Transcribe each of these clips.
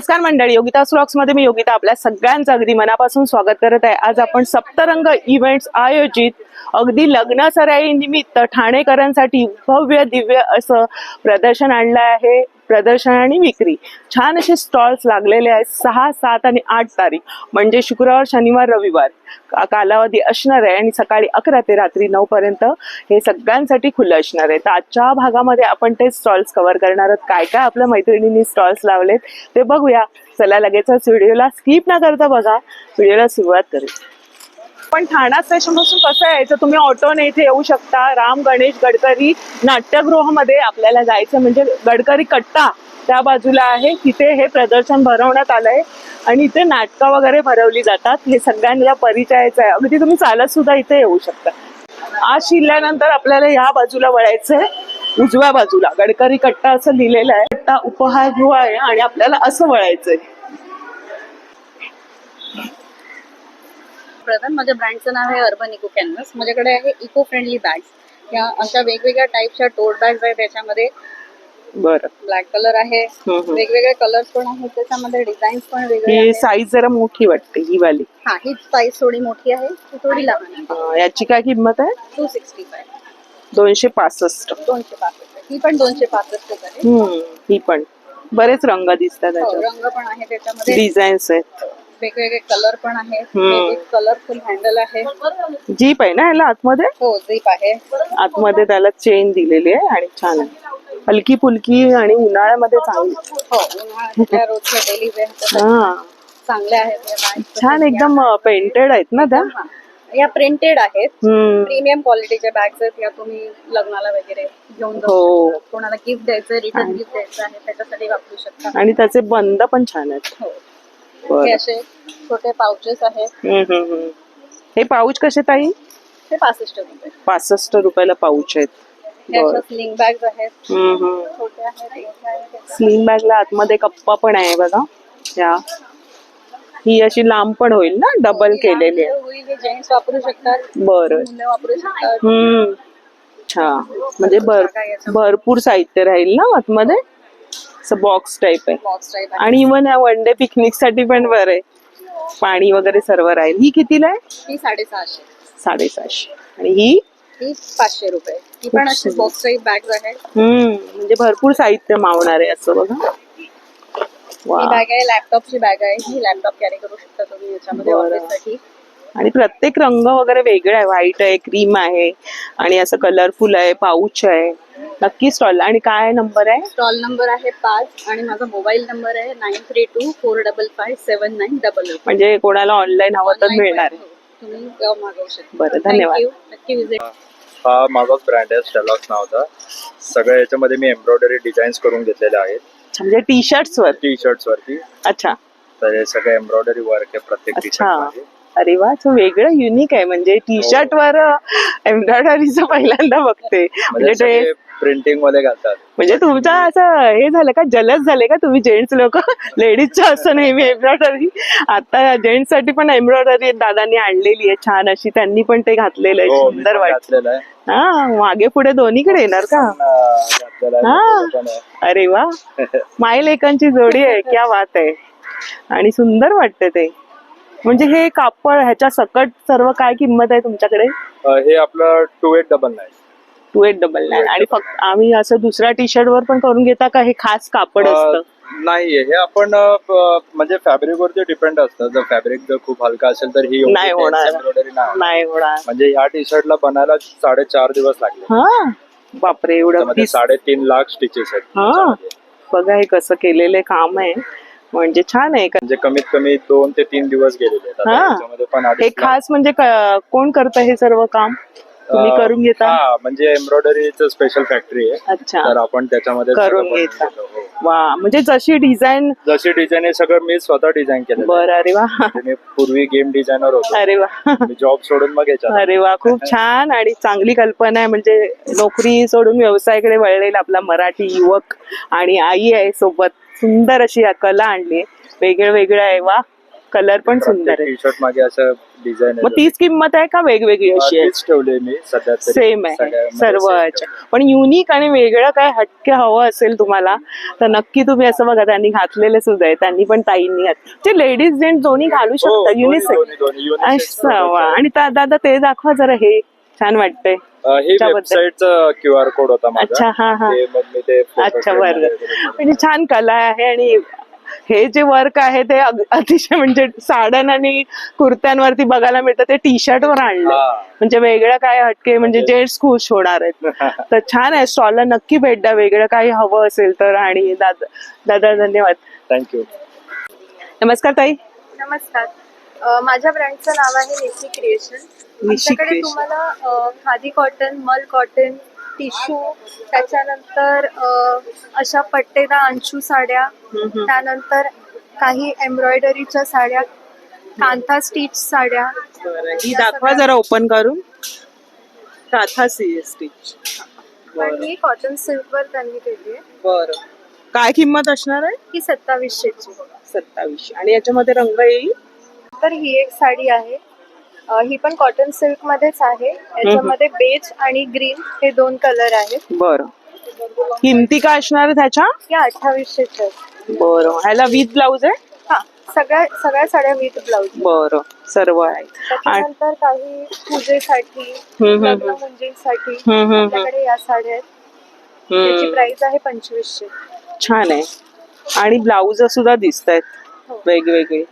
नमस्कार मंडळी, योगिता व्लॉग्स मध्ये मी योगिता आपल्या सगळ्यांचं अगदी मनापासून स्वागत करत आहे। आज आपण सप्तरंग इव्हेंट्स आयोजित अगदी लग्न सराई निमित्त ठाणेकरांसाठी भव्य दिव्य असं प्रदर्शन आणलं आहे। प्रदर्शन आणि विक्री छान असे स्टॉल्स लागलेले आहेत। 6, 7 आणि 8 तारीख म्हणजे शुक्रवार, शनिवार, रविवार कालावधी असणार आहे आणि सकाळी 11 ते रात्री 9 पर्यंत हे सगळ्यांसाठी खुलं असणार आहे। तर आजच्या भागामध्ये आपण ते स्टॉल्स कव्हर करणार आहोत। काय काय आपल्या मैत्रिणींनी स्टॉल्स लावलेत ते बघूया। चला लगेचच व्हिडिओला स्किप न करता बघा, व्हिडिओला सुरुवात करूया। पण ठाणा स्टेशन पासून कसं यायचं, तुम्ही ऑटोने इथे येऊ शकता। राम गणेश गडकरी नाट्यगृहामध्ये आपल्याला जायचं म्हणजे गडकरी कट्टा त्या बाजूला आहे, तिथे हे प्रदर्शन भरवण्यात आलंय आणि इथे नाटकं वगैरे भरवली जातात। हे सगळ्यांना परिचयाचं आहे, अगदी तुम्ही चालत सुद्धा इथे येऊ शकता। आज शिरल्यानंतर आपल्याला या बाजूला वळायचंय, उजव्या बाजूला गडकरी कट्टा असं लिहिलेलं आहे। कट्टा उपहारगृह आहे आणि आपल्याला असं वळायचंय। प्रथम माझ्या ब्रँडचं नाव आहे अर्बन इको कॅनव्हास। माझ्याकडे आहे इको फ्रेंडली बॅग्स। या अशा वेगवेगळ्या टाईपच्या टोट बॅग्स आहेत। त्याच्यामध्ये बरं, ब्लॅक कलर आहे, वेगवेगळे कलर्स पण आहेत, त्याच्यामध्ये डिझाईन्स पण वेगळे आहेत। साईज जरा मोठी वाटते ही वाली। हा, ही साईज थोडी मोठी आहे, ती थोडी लहान आहे। याची काय किंमत आहे? 265 265। 265 ही पण 265 आहे। ही पण बरेच रंग दिसतात त्याच्यात, रंग पण आहे त्याच्यामध्ये, डिझाईन्स आहेत, वेगवेगळे कलर पण आहेत। कलरफुल हँडल आहे। जीप आहे ना याला आतमध्ये? हो, जीप आहे। आतमध्ये त्याला चेन दिलेली आहे आणि छान आहे, हलकी फुलकी आणि उन्हाळ्यामध्ये चांगली। हो, उन्हाळ्याच्या रोजच्या डेली वेअर हा, चांगल्या आहेत। छान एकदम पेंटेड आहेत ना त्या? या प्रिंटेड आहेत, प्रीमियम क्वालिटीच्या बॅग्स आहेत। या तुम्ही लग्नाला वगैरे घेऊन जाऊ शकता, कोणाला गिफ्ट द्यायचं, रिटर्न गिफ्ट द्यायचं आहे त्याच्यासाठी वापरू शकता। आणि त्याचे बंद पण छान आहेत। हो, हे असे छोटे पाउचेस आहेत। हे पाऊच कसे ताई? हे 65 रुपये। 65 रुपयाला पाऊच आहेत। हे अशा स्लिंग बॅग्स आहेत, छोटे आहेत, मोठे आहेत। स्लिंग बॅगला आतमध्ये कप्पा पण आहे बघा। या ही अशी लांब पण होईल ना, डबल केलेली आहे। होईल, जेंट्स वापरू शकतात, बरं, मुलं वापरू शकतात। छान, म्हणजे भरपूर साहित्य राहील ना आतमध्ये, असं बॉक्स टाइप आहे। बॉक्स टाइप आहे आणि इव्हन वन डे पिकनिक साठी पण बरं आहे, पाणी वगैरे सर्व राहील। ही कितीला आहे? ही 650। 650। आणि ही 500 रुपये। ही पण अशी बॉक्स टाइप बॅग्स आहेत। म्हणजे भरपूर साहित्य मावणार आहे असं बघा। ही बॅग आहे, लॅपटॉपची बॅग आहे। ही लॅपटॉप कॅरी करू शकता तुम्ही याच्यामध्ये ऑफिससाठी। आणि प्रत्येक रंग वगैरे वेगळा आहे, व्हाईट आहे, क्रीम आहे आणि असं कलरफुल आहे, पाऊच आहे। नक्की स्टॉल आणि काय नंबर आहे? स्टॉल नंबर आहे 5 आणि माझा मोबाईल नंबर आहे 9324557900। म्हणजे कोणाला ऑनलाईन हवं तर मिळणार आहे, तुम्ही मागवू शकता। बरं, धन्यवाद। नक्की विजिट। हा माझा ब्रँड आहे, स्टेलॉक्स नावाचा। सगळ्या याच्यामध्ये मी एम्ब्रॉयडरी डिझाईन्स करून घेतलेले आहेत। म्हणजे टी शर्ट्स वरती। अच्छा, तर हे सगळं एम्ब्रॉयडरी वर्क आहे प्रत्येक टी शर्ट मध्ये। अरे वा, वेगळं युनिक आहे। म्हणजे टी शर्ट वर एम्ब्रॉयडरीचं पहिल्यांदा बघते। म्हणजे ते प्रिंटिंग मध्ये घालतात। म्हणजे तुमचं असं हे झालं का, जलस झाले का तुम्ही जेंट्स लोक? लेडीजचं असं नेहमी एम्ब्रॉयडरी, आता जेंट्स साठी पण एम्ब्रॉयडरी दादांनी आणलेली आहे छान अशी, त्यांनी पण ते घातलेलं आहे, सुंदर वाटलेलं आहे। हा, मागे पुढे दोन्हीकडे येणार का? हा, अरे वा, मायलेकांची जोडी आहे, क्या बात आहे। आणि सुंदर वाटते ते। म्हणजे हे कापड ह्याच्या सकट सर्व काय किंमत आहे तुमच्याकडे? हे आपलं 2899। 2899। आणि फक्त आम्ही असं दुसऱ्या टी शर्ट वर पण करून घेता का, हे खास कापड असतं? नाही, हे आपण म्हणजे फॅब्रिक वरती डिपेंड असतं। जर फॅब्रिक जर खूप हलका असेल तर ही नाही होणार, एम्ब्रॉयडरी नाही होणार। म्हणजे ह्या टी शर्टला बनायला 4.5 दिवस लागले। हा, बापरे, एवढं? 3.5 लाख स्टिचेस आहेत। हा, बघा हे कसं केलेलं काम आहे, म्हणजे छान आहे। म्हणजे कमीत कमी 2 ते 3 दिवस गेलेले आहेत। हे खास म्हणजे कोण करतं हे सर्व काम? तुम्ही करून घेता? म्हणजे एम्ब्रॉयडरीचं स्पेशल फॅक्टरी आहे। अच्छा, तर आपण त्याच्यामध्ये करून घेता। वा, म्हणजे जशी डिझाईन हे सगळं मी स्वतः डिझाईन केलं। बरं, अरे वा। मी पूर्वी गेम डिझायनर होतो। अरे वा, मी जॉब सोडून मग याच्यात। अरे वा, खूप छान आणि चांगली कल्पना आहे। म्हणजे नोकरी सोडून व्यवसायाकडे वळलेला आपला मराठी युवक आणि आई आहे सोबत, सुंदर अशी कला आणली, वेगळं वेगळं आहे। वा, कलर पण सुंदर आहे. टी शर्ट मागे असं डिझाईन मग तीच किंमत आहे का वेगवेगळी अशी आहे? तीच ठेवली मी सध्या तरी. सेम आहे सगळ्यामध्ये सर्व same ह्याच्या. पण युनिक आणि वेगळं काय हटके हवं असेल तुम्हाला तर नक्की तुम्ही असं बघा, त्यांनी घातलेले सुद्धा आहे, त्यांनी पण ताईंनी ते लेडीज जेंट्स दोन्ही घालू हो, शकतात दोन्ही- युनिसेक्स. दोन्ही unisex अच्छा वा. आहे. आणि दादा ते दाखवा जरा, हे छान वाटतंय. हे त्याबद्दल. वेबसाईटचा QR कोड होता माझा. अच्छा, हा, हा. ते मग मी ते photo अच्छा frame बरं. मध्ये वगैरे करून. म्हणजे छान कला आहे. आणि हे जे वर्क आहे ते अतिशय म्हणजे साड्यां आणि कुर्त्यांवरती बघायला मिळतं, ते टी शर्ट वर आणलं. हा. म्हणजे वेगळं काय हटके, म्हणजे जेंट्स खुश होणार आहेत. तर छान आहे, स्टॉलला नक्की भेट द्या वेगळं काही हवं असेल तर. आणि दादा धन्यवाद. थँक्यू. नमस्कार ताई. नमस्कार. माझ्या ब्रँडचं नाव आहे निशी क्रिएशन. आमच्याकडे Creation. तुम्हाला खादी कॉटन, मल कॉटन, टिश्यू, त्याच्यानंतर अशा पट्टेदार अंशू साड्या, त्यानंतर काही एम्ब्रॉयडरीच्या साड्या, कांथा स्टिच साड्या. ही दाखवा जरा ओपन करून. काथा स्टिच. आणि ही कॉटन सिल्कवर त्यांनी केली आहे. बरं. काय किंमत असणार आहे? ही 2700ची. 2700. आणि याच्यामध्ये रंग येईल? तर ही एक साडी आहे. ही पण कॉटन सिल्क मध्येच आहे. याच्यामध्ये बेज आणि ग्रीन हे 2 कलर आहेत. बरं. किमती काय असणार आहे त्याच्या? या 2800च्या आहेत. बरं. ह्याला विथ ब्लाऊज आहे? हा, सगळ्या साड्या विथ ब्लाऊज. बरं, सर्व आहे. आणि त्याच्यानंतर काही पूजेसाठी, हम्म. लग्न मुंजींसाठी हम्म. आपल्याकडे या साड्या आहेत. त्याची प्राइस आहे 2500. छान आहे. आणि ब्लाऊज सुद्धा दिसत आहेत हो. वेगवेगळे.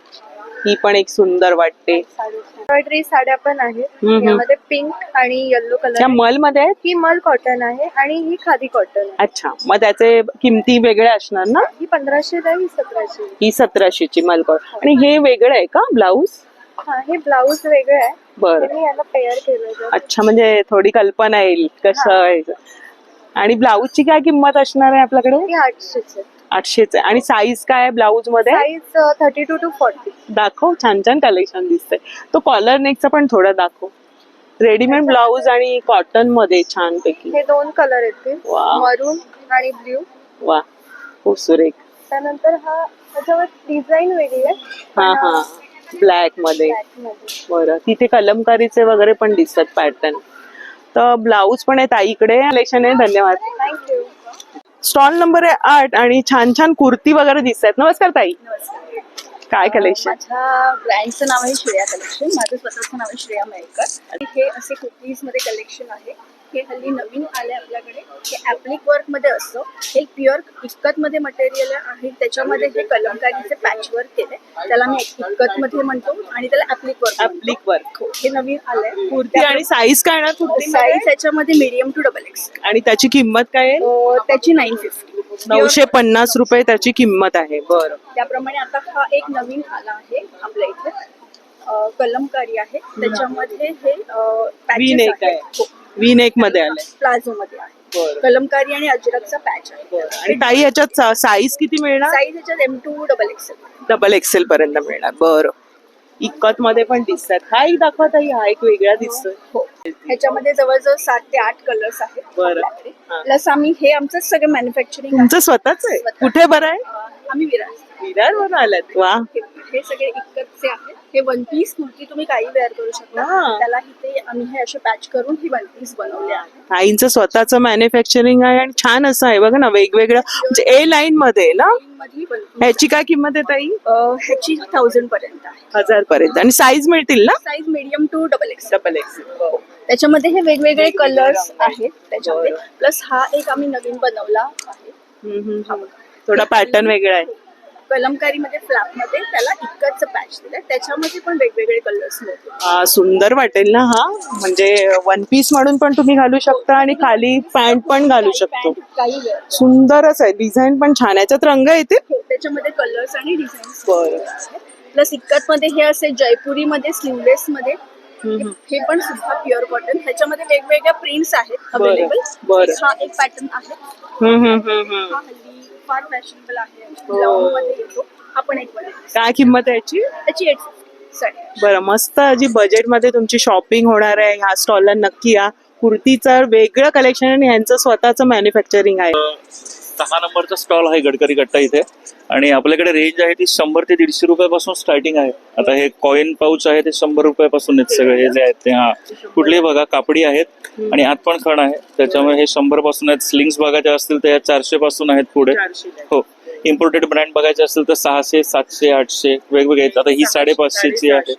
ही पण एक सुंदर वाटते. एम्ब्रॉयडरी साड्या पण आहेत. हम्म. यामध्ये पिंक आणि येलो कलर. त्या मल मध्ये आहेत? ही मल कॉटन आहे आणि ही खादी कॉटन आहे. अच्छा, मग त्याचे किमती वेगळे असणार ना? ही 1500 आहे, ही 1700. ही 1700ची मलकॉट. आणि हे वेगळं आहे का ब्लाऊज? हा, हे ब्लाऊज वेगळं आहे. बरं. मी याला पेअर केलं. अच्छा, म्हणजे थोडी कल्पना येईल कसं आहे. आणि ब्लाऊजची काय किंमत असणार आहे आपल्याकडे? ही 800 आहे. 800 आहे. आणि साईज काय आहे ब्लाऊज मध्ये? Size 32 to 40. दाखव, छान छान कलेक्शन दिसतंय. तो कॉलर नेकचा पण थोडा दाखव. रेडीमेड ब्लाऊज आणि कॉटन मध्ये छान पैकी. हे 2 कलर येतील, वा. मरून आणि ब्ल्यू. वा, खूप सुरेख. त्यानंतर हा त्याच्यावर डिझाईन वेगळी आहे. हा हा, ब्लॅक मध्ये. ब्लॅक मध्ये. बरं. तिथे कलमकारीचे वगैरे पण दिसतात पॅटर्न. तर ब्लाऊज पण आहे ताईकडे. कलेक्शन आहे. धन्यवाद. थँक्यू. स्टॉल नंबर आहे 8 आणि छान छान कुर्ती वगैरे दिसत आहेत. नमस्कार ताई. काय कलेक्शन? माझ्या ब्रँडचं नाव आहे श्रेया कलेक्शन. माझं स्वतःचं नाव आहे श्रेया मयेकर. आणि हे असे कुर्तीज मध्ये कलेक्शन आहे. हे हल्ली नवीन आले आपल्याकडे. हे ॲप्लिक वर्क मध्ये असतं. हे प्युअर इक्कत मध्ये मटेरियल आहे. त्याच्यामध्ये हे कलमकारीचे पॅच वर्क केले, त्याला मी इक्कत मध्ये म्हणतो. आणि त्याला ॲप्लिक वर्क. ॲप्लिक वर्क. हे नवीन आलंय. कुर्ती आणि साईज काय ना कुर्ती? साईज त्याच्यामध्ये मीडियम टू XXL. आणि त्याची किंमत काय आहे? त्याची 950. 950 रुपये त्याची किंमत आहे. बरं. त्याप्रमाणे आता हा एक नवीन आला आहे आपल्या इथे. कलमकारी आहे. त्याच्यामध्ये हे V neck आहे. V neck मध्ये आलंय. प्लाझो मध्ये आहे. बरं. कलमकारी आणि अजरकचा पॅच आहे. आणि ताई याच्यात साईज किती मिळणार? साईज याच्यात M2 XXL. XXL पर्यंत मिळणार. बरं. इक्कत मध्ये पण दिसतात. हा एक दाखवा ताई, हा एक वेगळा दिसतोय. हो, ह्याच्यामध्ये जवळजवळ 7 ते 8 कलर्स आहेत बरं. आपल्याकडे. हा. प्लस आम्ही हे आमचं सगळं मॅन्युफॅक्चरिंग तुमचं स्वतःच आहे? कुठे बरं आहे? आम्ही विरारवरून आलात. वा. हे सगळे इक्कतचे आहेत. हे 1 पीस कुर्ती तुम्ही काही वेअर करू शकता. हा. त्याला इथे आम्ही हे असे पॅच करून ही 1 पीस बनवले आहे. ताईंचं स्वतःचं मॅन्युफॅक्चरिंग आहे आणि छान असं आहे बघा ना, वेगवेगळं. म्हणजे ए लाईन मध्ये आहे ना? मध्ये 1 पीस. ह्याची काय किंमत आहे ताई? ह्याची 1000 पर्यंत आहे. 1000 पर्यंत. आणि साईज मिळतील ना? Size medium to XXL. XXL. त्याच्यामध्ये हे वेगवेगळे कलर्स आहेत त्याच्यामध्ये. प्लस हा एक आम्ही नवीन बनवला आहे. थोडा पॅटर्न वेगळा आहे. कलमकारीमध्ये फ्लॅप मध्ये त्याला इक्कतचं पॅच दिलंय. त्याच्यामध्ये पण वेगवेगळे कलर्स मिळतील. सुंदर वाटेल ना हा? म्हणजे 1 पीस म्हणून पण तुम्ही घालू शकता आणि खाली पॅन्ट पण घालू शकतो. काही वेळ सुंदरच आहे. डिझाईन पण छान आहे. याच्यात रंग येतील? त्याच्यामध्ये कलर्स आणि डिझाईन्स. बरं. प्लस इक्कत मध्ये हे असे जयपुरी मध्ये स्लीवलेस मध्ये. हे पण सुद्धा प्युअर कॉटन. ह्याच्यामध्ये वेगवेगळ्या प्रिंट्स आहेत अवेलेबल. बरं. हा एक पॅटर्न आहे. हा हल्ली फार फॅशनेबल आहे. ब्लाऊज मध्ये येतो. आपण एक बनवतो. काय किंमत आहे याची? त्याची 850 साडी. बरं, मस्त. जी बजेट मध्ये तुमची शॉपिंग होणार आहे ह्या स्टॉलला नक्की या. कुर्तीचं वेगळं कलेक्शन आणि ह्यांचं स्वतःचं मॅन्युफॅक्चरिंग आहे. 10 नंबरचा स्टॉल आहे गडकरी कट्टा इथे. आणि आपल्याकडे रेंज आहे ती 100 ते 150 रुपयापासून स्टार्टिंग आहे. आता हे कॉइन पाऊच आहे ते 100 रुपयापासून आहेत सगळे हे जे आहेत ते. हा कुठलेही बघा कापडी आहेत आणि आत पण खण आहे त्याच्यामुळे हे 100 पासून आहेत. स्लिंग्स बघायचे असतील तर 400 पासून आहेत पुढे. हो, इम्पोर्टेड ब्रँड बघायचे असतील तर 600, 700, 800 वेगवेगळे आहेत. आता ही 550 ची आहे.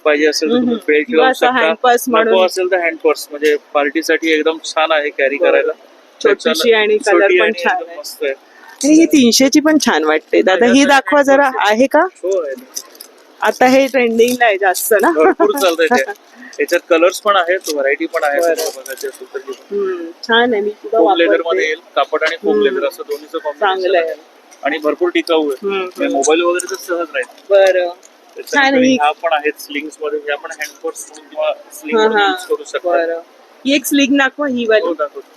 पाहिजे असेल तर तुम्ही बेल्ट घेऊ शकता, नको असेल तर हँड पर्स, म्हणजे पार्टीसाठी एकदम छान आहे कॅरी करायला. छोटीशी आणि कलर छोटी पण आणि छान एकदम आहे. मस्त आहे. आणि ही 300 ची पण छान वाटते. दादा ही दाखवा जरा, आहे का? हो आहे. आता हे ट्रेंडिंगला आहे जास्त ना. भरपूर चालतंय ते. याच्यात कलर्स पण आहेत, व्हरायटी पण आहे. बघायची असेल तर छान आहे. मी सुद्धा फोम लेदर मध्ये वापरते. येईल, कापड आणि फोम लेदर असं दोन्हीचं चांगलं कॉम्बिनेशन आहे. आहे आणि भरपूर टिकाऊ आहे. मोबाईल वगैरे तर सहज राहील. बरं छान त्याच्यानंतर आहे. ह्या पण आहेत स्लिंग्स मध्ये. ह्या पण हँड पर्स किंवा स्लिंग यूज करू शकता. बरं ही एक स्लिंग दाखवा. ही वाली हो, दाखवतो.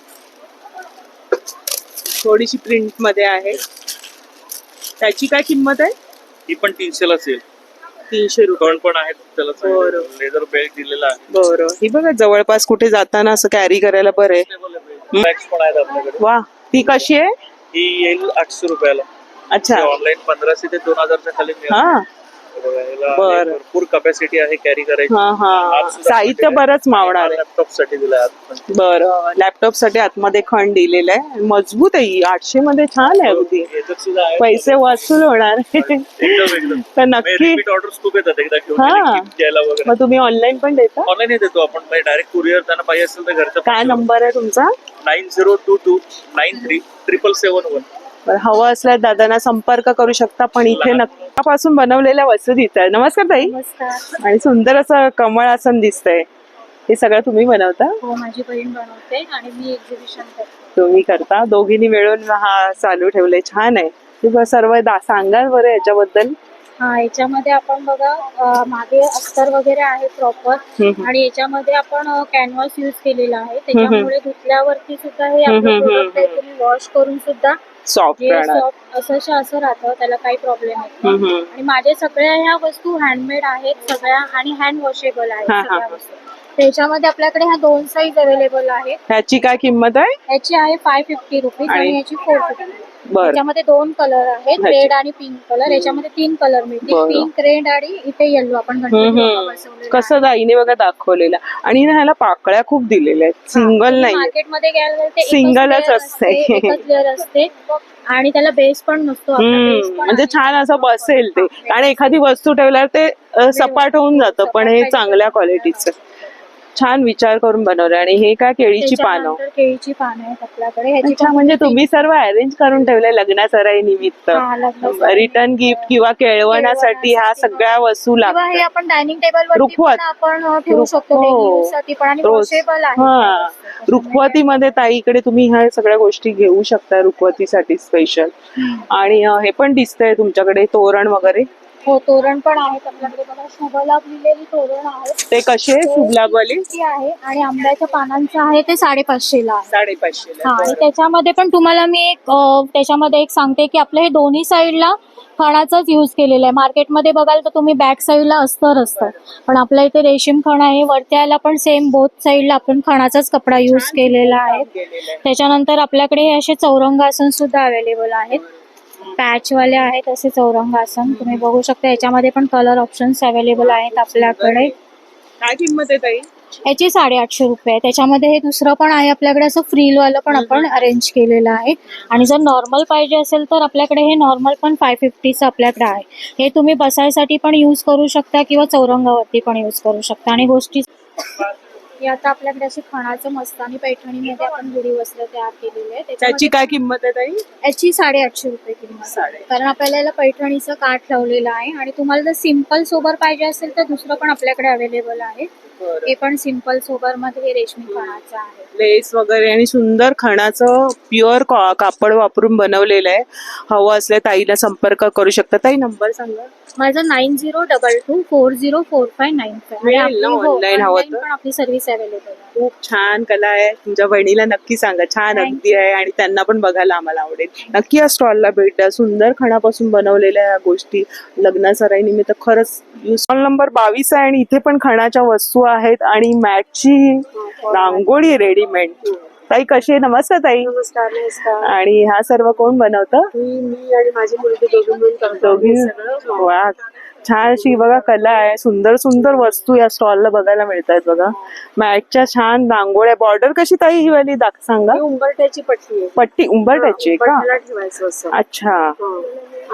थोडीशी प्रिंट मध्ये आहे. त्याची काय किंमत आहे? ही पण 300 लाच येईल. 300 रुपये. कण पण आहेत त्याला, बरं. लेदर बेल्ट दिलेला आहे. बरं ही बघा जवळपास कुठे जाताना असं कॅरी करायला बरं आहे. बॅग्स पण आहेत आपल्याकडे. वा ती कशी आहे? ही येईल 800 रुपयाला. अच्छा ऑनलाईन 1500 ते 2000च्या खाली मिळेल. हा बघा, याला बरं. भरपूर कॅपॅसिटी आहे कॅरी करायची. हा हा साहित्य बरंच मावणार आहे. लॅपटॉप साठी दिलं आहे. बरं लॅपटॉप साठी आतमध्ये खण दिलेलं आहे. मजबूत आहे ही. 800 मध्ये छान आहे अगदी. याच्यात सुद्धा आहे. पैसे वसूल होणार. एकदम तर नक्की रिपीट ऑर्डर्स खूप येतात एकदा घेऊन हा. गेले की द्यायला वगैरे. मग तुम्ही ऑनलाईन पण देता? ऑनलाईन देतो आपण, डायरेक्ट कुरिअर त्यांना पाहिजे असेल तर घरचं. काय नंबर आहे तुमचा? 9022937771. बरं, हवं असल्यास दादांना संपर्क करू शकता. पण इथे नक्कापासून बनवलेल्या वस्तू दिसतात. नमस्कार ताई. नमस्कार. आणि सुंदर असं कमळ आसन दिसतंय. हे सगळं तुम्ही बनवता? हो, माझी बहीण बनवते आणि मी एक्झिबिशन करते. तुम्ही करता? दोघींनी मिळून हा चालू ठेवलंय. छान आहे. तुम्ही सर्व सांगाल बरं याच्याबद्दल. हा, याच्यामध्ये आपण बघा मागे अस्तर वगैरे आहे प्रॉपर आणि याच्यामध्ये आपण कॅनव्हास युज केलेला आहे. त्याच्यामुळे धुतल्यावरती सुद्धा हे आपलं product आहे, तुम्ही वॉश करून सुद्धा सॉफ्ट राहणार. असं राहतं, त्याला काही प्रॉब्लेम येत नाही. आणि माझ्या सगळ्या ह्या वस्तू हँडमेड आहेत सगळ्या आणि हँड वॉशेबल आहेत सगळ्या वस्तू. त्याच्यामध्ये आपल्याकडे ह्या 2 साईज अवेलेबल आहेत. ह्याची काय किंमत आहे? याची आहे 550 रुपीज आणि याची 450. बरं याच्यामध्ये 2 कलर आहेत, रेड आणि पिंक कलर. याच्यामध्ये 3 कलर मिळतील, पिंक, रेड आणि इथे येलो. आपण कसं दाईने बघा दाखवलेलं. आणि ना ह्याला पाकळ्या खूप दिलेल्या आहेत. सिंगल नाही, मार्केटमध्ये गेलं ते सिंगलच असते. एकच लेअर असते आणि त्याला बेस पण नसतो. म्हणजे छान असं बसेल ते. आणि एखादी वस्तू ठेवल्यावर ते सपाट होऊन जातं. पण हे चांगल्या क्वालिटीचं छान विचार करून बनवलं. आणि हे काय केळीची पानं? केळीची पानं आहेत आपल्याकडे. अच्छा, म्हणजे तुम्ही सर्व अरेंज करून ठेवलंय लग्नासराई निमित्त. रिटर्न गिफ्ट किंवा केळवण्यासाठी ह्या सगळ्या वस्तू लागतात. हे आपण डायनिंग टेबल आपण ठेवू शकतो साठी पण आणि वॉशेबल आहे. हा, रुखवतीमध्ये ताईकडे तुम्ही ह्या सगळ्या गोष्टी घेऊ शकता रुखवतीसाठी स्पेशल. आणि हे पण दिसतंय तुमच्याकडे तोरण वगैरे. हो, तोरण पण आहेत आपल्याकडे बघा. शुभलाभ लिहिलेली तोरण आहेत. ते कसे शुभलाभवाली आहे आणि आंब्याच्या पानांचं आहे ते 550 ला आहे. 550. हा, आणि त्याच्यामध्ये पण तुम्हाला मी त्याच्यामध्ये एक सांगते की आपलं हे दोन्ही साईडला खणाचाच यूज केलेला आहे. मार्केटमध्ये बघाल तर तुम्ही बॅक साईडला अस्तर असतं, पण आपल्या इथे रेशीम खण आहे. वरत्याला पण सेम बोथ साईडला आपण खणाचाच कपडा यूज केलेला आहे. त्याच्यानंतर आपल्याकडे हे असे चौरंगासन सुद्धा अवेलेबल आहेत. पॅचवाले आहेत असे चौरंगासन तुम्ही बघू शकता. याच्यामध्ये पण कलर ऑप्शन्स अवेलेबल आहेत आपल्याकडे. काय किंमत आहे ताई? याची 850 रुपये. त्याच्यामध्ये हे दुसरं पण आहे आपल्याकडे, असं फ्रीलवालं पण आपण अरेंज केलेलं आहे. आणि जर नॉर्मल पाहिजे असेल तर आपल्याकडे हे नॉर्मल पण 550चं आपल्याकडे आहे. हे तुम्ही बसायसाठी पण यूज करू शकता किंवा चौरंगावरती पण यूज करू शकता. आणि गोष्टी हे आता आपल्याकडे असे खणाचं मस्तानी पैठणीमध्ये आपण गुढी वस्त्र तयार केलेले आहे. त्याची काय किंमत आहे ताई? याची 850 रुपये किंमत. कारण आपल्याला याला पैठणीचं काठ लावलेलं आहे. आणि तुम्हाला जर सिंपल सोबर पाहिजे असेल तर दुसरं पण आपल्याकडे अवेलेबल आहे. हे पण सिंपल सोबर मध्ये हे रेशमी खणाचं आहे. लेस वगैरे आणि सुंदर खणाचं प्युअर कापड वापरून बनवलेलं आहे. हवं असल्या ताईला संपर्क करू शकता. ताई नंबर सांगा. माझं 9022240459. ऑनलाईन हवं तर पण आपली सर्व्हिस अवेलेबल आहे. खूप छान कला आहे. तुमच्या बहिणीला नक्की सांगा. छान अगदी आहे आणि त्यांना पण बघायला आम्हाला आवडेल. नक्की या स्टॉलला भेट द्या. सुंदर खणापासून बनवलेल्या या गोष्टी लग्नासराई निमित्त खरंच यूज. स्टॉल नंबर 22 आहे आणि इथे पण खणाच्या वस्तू आहेत आणि मॅटची रांगोळी रेडीमेड. ताई कशी आहे? नमस्कार ताई. नमस्कार नमस्कार. आणि हा सर्व कोण बनवतं? मी आणि माझी मुलगी दोघी मिळून करतो. दोघी? हे सगळं वा, छान अशी बघा कला आहे. सुंदर सुंदर वस्तू या स्टॉलला बघायला मिळतात बघा. मॅटच्या छान रांगोळ्या. बॉर्डर कशी ताई ही वाली सांगा. ही उंबरठ्याची पट्टी आहे. पट्टी उंबरठ्याची आहे का? उंबरठ्याला ठेवायचं असं. अच्छा हं.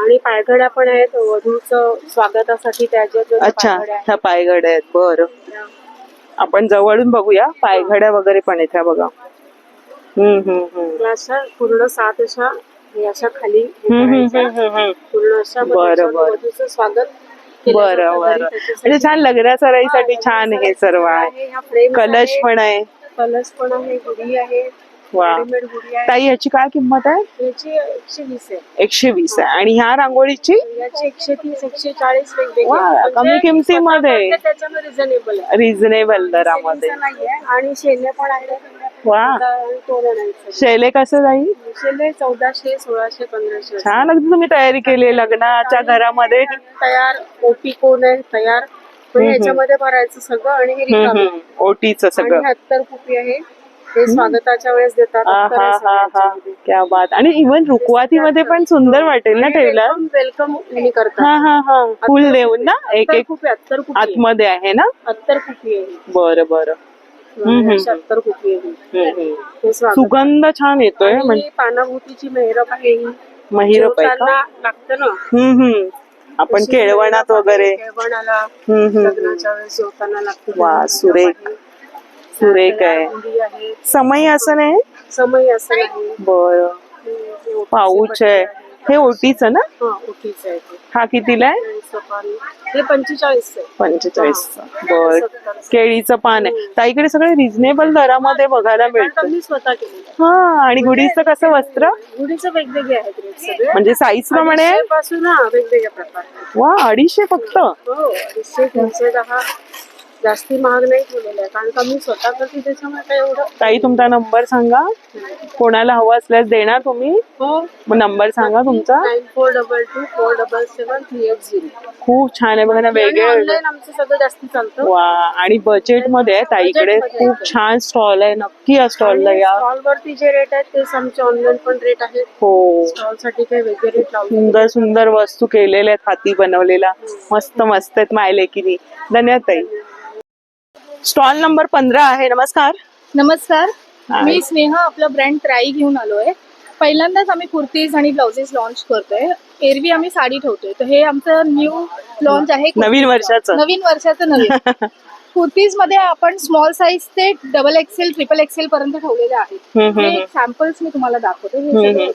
आणि पायघड्या पण आहेत वधूचं स्वागतासाठी त्याच्या अच्छा, ह्या पायघड्या आहेत. बरं, आपण जवळून बघूया. पायघड्या वगैरे पण आहेत ह्या बघा. अशा पूर्ण 7 अशा हे अशा खाली हे करायच्या. पूर्ण अशा बरं, बरं. वधूचं स्वागत केलं बरं जातं बरं. घरी त्याच्यासाठी. म्हणजे छान लग्नासराईसाठी छान हे सर्व आहे. ह्या frames कलश आहे, पण आहे. कलश पण आहे, गुढी आहे, वा. रेडीमेड गुढी आहे. ताई याची काय किंमत आहे? याची 120 आहे. 120 आहे. आणि ह्या रांगोळीची? याची 130 140 वेगवेगळे वा, आहेत. कमी म्हणजे किमतीमध्ये. स्वतःकडनं त्याच्यामध्ये रिझनेबल आहे. रिझनेबल दरामध्ये. सेलिंगचं नाहीये. आणि शेले पण आहेत. वा. आणि तोरण आहेत सगळे. शेले कसं जाईल? शेले 1400 1600 1500 छान अगदी तुम्ही तयारी केली आहे लग्नाच्या घरामध्ये. तयार ओटी कोण आहे तयार म्हणजे याच्यामध्ये भरायचं सगळं आणि हे रिकामं. ओटीचं आणि सगळं. हत्तर कुपी आहे. हे स्वागताच्या वेळेस देतात. अत्तर आहे सगळं याच्यामध्ये. क्या बात. आणि इव्हन रुखवातीमध्ये पण सुंदर वाटेल ना ठेवलं. वेलकम हे करतात. हा फुल देऊन ना एक एक अत्तर कुपी आहे. आतमध्ये आहे ना. अत्तर कुपी आहे. बरं बरं. अशी अत्तर कुपी आहे. हे स्वागत. सुगंध छान येतोय. आणि म्हणजे पानाभोवतीची मेहरब आहे ही. महिरप आहे का? जेवताना लागतं ना. आपण तशी केळवणात मेहरब आहे, वगैरे. केळवणाला लग्नाच्या वेळेस जेवताना लागतं. वा, सुरेख. सुरेख आहे. गुढी आहे. समय असं नाही. समय असं नाही. बरं. हे ओटीचे पाऊच बटणे आहे. आहेत. हे ओटीचं ना. हा ओटीचं आहे ते. हा कितीला आहे? आणि सफारी हे 45 आहे. 45. बर. केळीचं पान आहे. ताईकडे सगळे रिझनेबल दरामध्ये बघायला कारण मिळतं. मी स्वतः केलेलं आहे. हा. आणि गुढीचं कसं वस्त्र? गुढीचं वेगवेगळे आहेत रेट सगळे. म्हणजे साईज प्रमाणे? पासून वेगवेगळ्या प्रकार आहेत. वा, 250 फक्त. हो 250 310 जास्ती महाग नाही ठेवलेलं आहे कारण का मी स्वतः करते त्याच्यामुळे काय एवढं. ताई तुमचा नंबर सांगा. कोणाला हवा असल्यास देणार तुम्ही? हो मग नंबर सांगा तुमचा. 9422 477 380. खूप छान आहे बघा ना. वेगळे ऑनलाईन आमचं सगळं जास्ती चालतं. वा. आणि बजेट मध्ये आहे ताईकडे. बजेटमध्ये खूप छान स्टॉल आहे. नक्की या स्टॉलला या. स्टॉल वरती जे रेट आहेत तेच आमचे ऑनलाईन पण रेट आहेत. हो. स्टॉल साठी काही वेगळे रेट लावले. सुंदर सुंदर वस्तू केलेल्या आहेत हाती बनवलेल्या. मस्त मस्त आहेत मायलेकीनी. धन्यवाद ताई. स्टॉल नंबर 15 आहे. नमस्कार. नमस्कार, हाय. मी स्नेहा. आपला ब्रँड ट्राई घेऊन आलोय. पहिल्यांदाच आम्ही कुर्तीज आणि ब्लाउजेस लॉन्च करतोय. एरवी आम्ही साडी ठेवतोय, तर हे आमचं न्यू लॉन्च आहे. नवीन वर्षाचं. नवीन वर्षाचं नवीन कुर्तीज मध्ये आपण स्मॉल साईज ते डबल एक्सेल ट्रिपल एक्सेल पर्यंत ठेवलेले आहेत. हे सॅम्पल्स मी तुम्हाला दाखवते. हे सगळे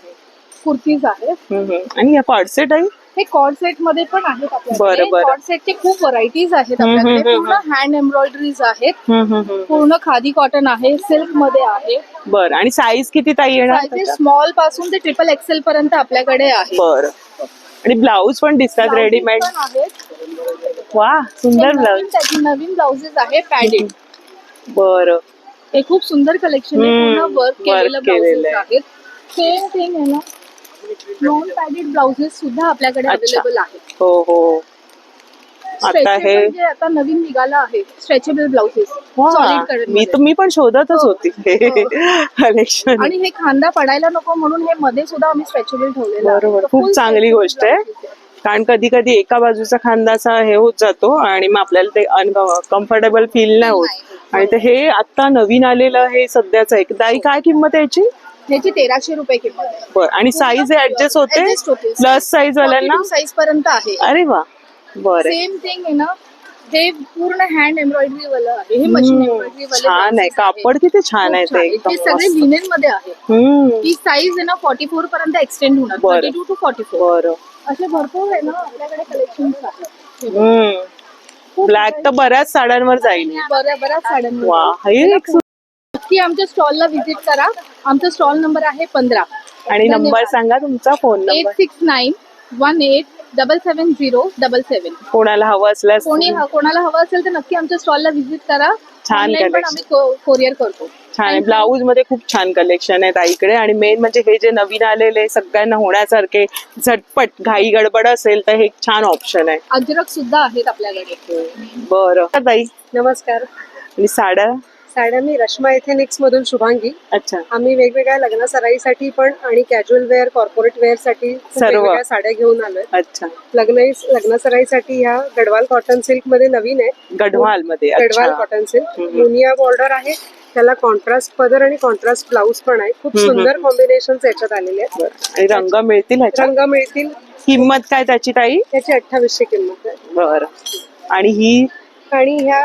कुर्तीज आहेत. आणि या कॉर्डसेट आहे. हे कॉर्ड सेट मध्ये पण आहेत बरं, आपल्याकडे. बरं. कॉर्ड सेटचे खूप व्हरायटीज आहेत आपल्याकडे. पूर्ण हँड एम्ब्रॉयडरीज आहेत. पूर्ण खादी कॉटन आहे. सिल्क मध्ये आहे. बरं. आणि साईज किती ताई येणार? सायझेस स्मॉल पासून ते ट्रिपल एक्सेल पर्यंत आपल्याकडे आहे. बरं. आणि ब्लाऊज पण दिसतात रेडीमेड. पण आहेत. वा, सुंदर ब्लाऊज. नवीन ब्लाउजेस आहे पॅडेड. बरं. हे खूप सुंदर कलेक्शन आहे. पूर्ण वर्क केलेलं केलेलं ब्लाउजेस आहेत. सेम थिंग आहे ना. नॉन पॅडेड ब्लाउजेस सुद्धा आपल्याकडे अच्छा. अवेलेबल आहेत. हो हो. आता हे म्हणजे आता नवीन निघालं आहे स्ट्रेचेबल ब्लाउजेस. वा, सॉलिड मी पण शोधतच होती हे कलेक्शन. आणि हे खांदा पडायला नको म्हणून हे मध्ये सुद्धा आम्ही स्ट्रेचेबल ठेवलेलं आहे. बरोबर. तर खूप full चांगली stretchable गोष्ट आहे. blouses आहेत. कारण कधी कधी एका बाजूचा खांदाचा हे होत जातो आणि मग आपल्याला ते कम्फर्टेबल फील नाही होत. आणि ते हे आता नवीन आलेलं हे सध्याच आहे. ताई काय किंमत आहे याची? याची 1300 रुपये किंमत आहे. बरं. आणि साईज ऍडजस्ट होते Adjust होते. प्लस साईज वाल्यांना? साईज पर्यंत आहे. अरे वा. बरं. सेम थिंग आहे ना. हे पूर्ण हँड एम्ब्रॉयडरी वाला आहे. हे मशीन एम्ब्रॉयडरी वाले छान आहे. कापड किती छान आहे ते. हे एकदम सगळे मस्त. लिनेन मध्ये आहे. ही साईज आहे ना 44 पर्यंत एक्सटेंड होणार. बरं. 32 to 44 बरं. असे भरपूर आहे ना आपल्याकडे कलेक्शन आहेत. ब्लॅक तर बऱ्याच साड्यांवर जाईल. बऱ्याच साड्यांमध्ये. वा, हे एक नक्की आमच्या स्टॉलला व्हिजिट करा. आमचा स्टॉल नंबर आहे 15. आणि नंबर सांगा तुमचा. Phone number. 8691877077. कोणाला हवं असल्यास कोणाला हवं असेल तर नक्की आमच्या स्टॉलला व्हिजिट करा. छान Online पण collection. आम्ही कोरिअर करतो. छान आहे. ब्लाऊज मध्ये खूप छान कलेक्शन आहे ताईकडे. आणि मेन म्हणजे हे जे नवीन आलेले सगळ्यांना होण्यासारखे झटपट घाई गडबड असेल तर हे एक छान ऑप्शन आहे. अजरक सुद्धा आहेत आपल्याकडे. बरं ताई. नमस्कार. आणि साड्या साड्या मी रश्मा एथेनिक्स मधून शुभांगी. अच्छा. आम्ही वेगवेगळ्या लग्न सराईसाठी पण आणि कॅज्युअल वेअर कॉर्पोरेट वेअर साठी सर्व. वेगवेगळ्या साड्या घेऊन आलोय. अच्छा. लग्न सराईसाठी ह्या गडवाल कॉटन सिल्क मध्ये नवीन आहे. गढवाल मध्ये. Gadwal cotton silk Muniya border आहे, त्याला कॉन्ट्रास्ट पदर आणि कॉन्ट्रास्ट ब्लाऊज पण आहे. खूप सुंदर कॉम्बिनेशन याच्यात आलेले आहेत आणि रंग मिळतील ह्याच्यात? रंग मिळतील. किंमत काय त्याची ताई? त्याची 2800 किंमत आहे. बरं. आणि ही आणि ह्या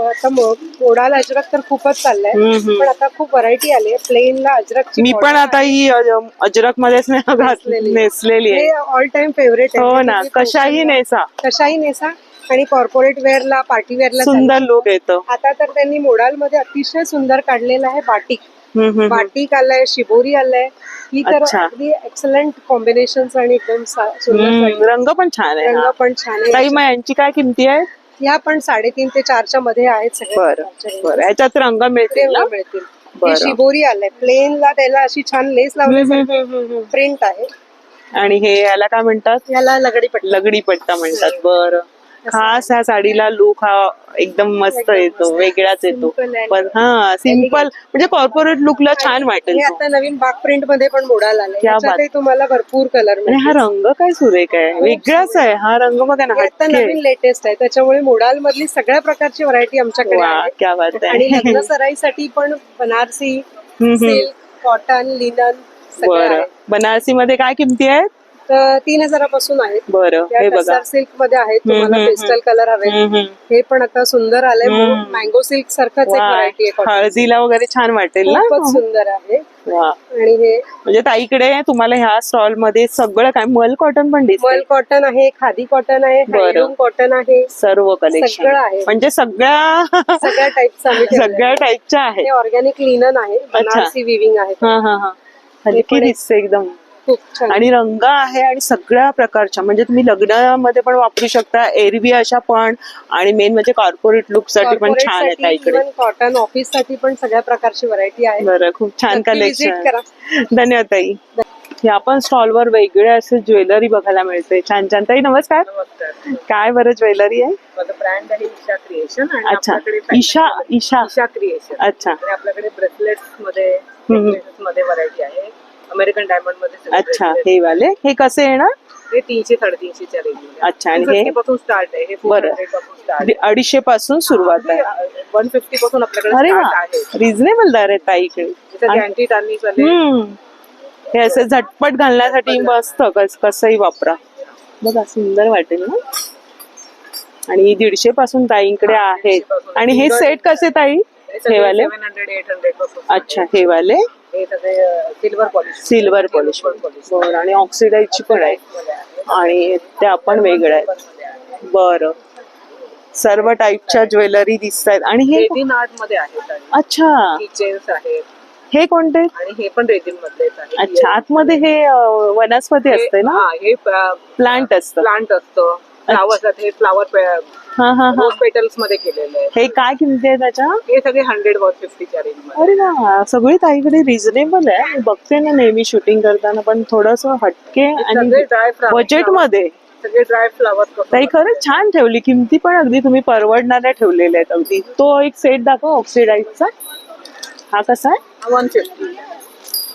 आता मोडाल अजरक तर खूपच चाललंय, पण आता खूप व्हरायटी आली आहे. प्लेनला अजरक मी पण आता ही अजरक मध्येच नेसलेली आहे. ऑल टाइम फेवरेट आहे. हो ना, कशाही नेसा कशाही नेसा. आणि कॉर्पोरेट वेअरला पार्टी वेअरला सुंदर लुक येतो. आता तर त्यांनी मोडाल मध्ये अतिशय सुंदर काढलेलं आहे बाटिक. बाटिक आलाय, शिबोरी आलाय. ही तर अच्छा. अगदी एक्सलंट कॉम्बिनेशन आणि एकदम सुंदर रंग पण छान आहे. रंग हा. पण छान आहे. ताई मग यांची काय किमती आहे? ह्या पण 3.5 ते 4च्या मध्ये आहेत सगळे. बरं. याच्यात रंग मिळतील ना? मिळतील. बरं. हे शिबोरी आलंय प्लेनला, त्याला अशी छान लेस लावली प्रिंट आहे. आणि हे याला काय म्हणतात? याला लगडी पट्टी. लगडी पट्टा म्हणतात. बरं. खास ह्या साडीला लुक हा एकदम मस्त येतो, वेगळाच येतो. पण हा सिंपल म्हणजे कॉर्पोरेट लुकला छान वाटेल. हे आता नवीन बाग प्रिंट मध्ये पण मोडाल आले. क्या बात. याच्यातही तुम्हाला भरपूर कलर आणि हा रंग काय सुरेख आहे, वेगळाच आहे हा रंग. बघा ना, आता हटके. नवीन लेटेस्ट आहे, त्याच्यामुळे मोडाल मधली सगळ्या प्रकारची व्हरायटी आमच्याकडे वा, आहे. क्या बात आणि आहे. लग्न सराईसाठी पण बनारसी, सिल्क, कॉटन, लिनन सगळं बरं. आहे. बनारसी मध्ये काय किमती आहेत? तर 3000 पासून आहेत. बरं. हे बघा. सिल्क मध्ये आहेत, तुम्हाला पेस्टल कलर हवे. हे पण आता सुंदर आलंय. मँगो सिल्क सारखंच एक व्हरायटी आहे. हळदीला वगैरे छान वाटेल ना. खूपच सुंदर आहे. वा. आणि हे म्हणजे ताईकडे तुम्हाला ह्या स्टॉल मध्ये सगळं काय मल कॉटन पण दिसतं. मल कॉटन आहे, खादी कॉटन आहे, हँडलूम कॉटन आहे, सर्व कलेक्शन सगळं आहे. म्हणजे सगळ्या सगळ्या टाईपचं सगळ्या टाईपच्या आहेत. हे ऑर्गॅनिक लिनन आहे, बनारसी विविंग आहे. हा. हलकी दिसते एकदम. खूप छान. आणि रंग आहे आणि सगळ्या प्रकारच्या, म्हणजे तुम्ही लग्नामध्ये पण वापरू शकता, एरवी अशा पण, आणि मेन म्हणजे कॉर्पोरेट लुक साठी पण छान आहे ताईकडे. कॉटन ऑफिस साठी पण सगळ्या प्रकारची व्हरायटी आहे. बरं, खूप छान नक्की कलेक्शन. visit करा. धन्यवाद ताई. या पण स्टॉल वर वेगळे असे ज्वेलरी बघायला मिळते. छान छान. ताई नमस्कार. काय बरं ज्वेलरी आहे? माझं ब्रँड आहे ईशा क्रिएशन. आणि अच्छा. आपल्याकडे ईशा क्रिएशन. अच्छा. आणि आपल्याकडे ब्रेसलेट्स मध्ये व्हरायटी आहे. अमेरिकन डायमंड मध्ये. अच्छा. हे वाले हे कसे येणार? हे 300-350च्या रेंज. अच्छा. आणि हे पासून स्टार्ट आहे. हे 400 पासून स्टार्ट. 250 पासून सुरुवात आहे. 150 पासून आपल्याकडे अरे स्टार्ट वा, आहे. रिझनेबल दर आहे ताईकडे. अँटी टर्निंग वाले. हे असे झटपट घालण्यासाठी मस्त, कसंही वापरा. बघा, सुंदर वाटेल ना. आणि 150 पासून ताईंकडे आहेत. आणि हे सेट कसे ताई? हे वाले 700-800 पासून. अच्छा. हे वाले हे सगळे सिल्वर पॉलिश. बरं. आणि ऑक्सिडाईजची पण आहे. आणि त्या पण वेगळ्या आहेत. बरं. सर्व टाईपच्या ज्वेलरी दिसत आहेत. आणि हे रेझिन आर्ट मध्ये आहेत. अच्छा. किचेन्स आहेत. हे कोणते? आणि हे पण रेझिन मधलेच आहे. अच्छा. आतमध्ये हे वनस्पती असते ना, हे प्लांट असतं. प्लांट असतं. फ्लावर्स आहेत. हे फ्लावर रोज पेटल्स मध्ये केलेले आहे. हे काय किमती आहे त्याच्या? हे सगळे 100-150च्या रेंज मध्ये. अरे वा, सगळी ताईकडे रिझनेबल आहे. मी बघते ना नेहमी शूटिंग करताना, पण थोडस हटके आणि सगळे ड्राय बजेट मध्ये. सगळे ड्राय फ्लावर्स. ताई खरंच छान ठेवली. किमती पण अगदी तुम्ही परवडणाऱ्या ठेवलेल्या आहेत अगदी. तो एक सेट दाखव ऑक्सिडाईजचा. हा कसा आहे? 150.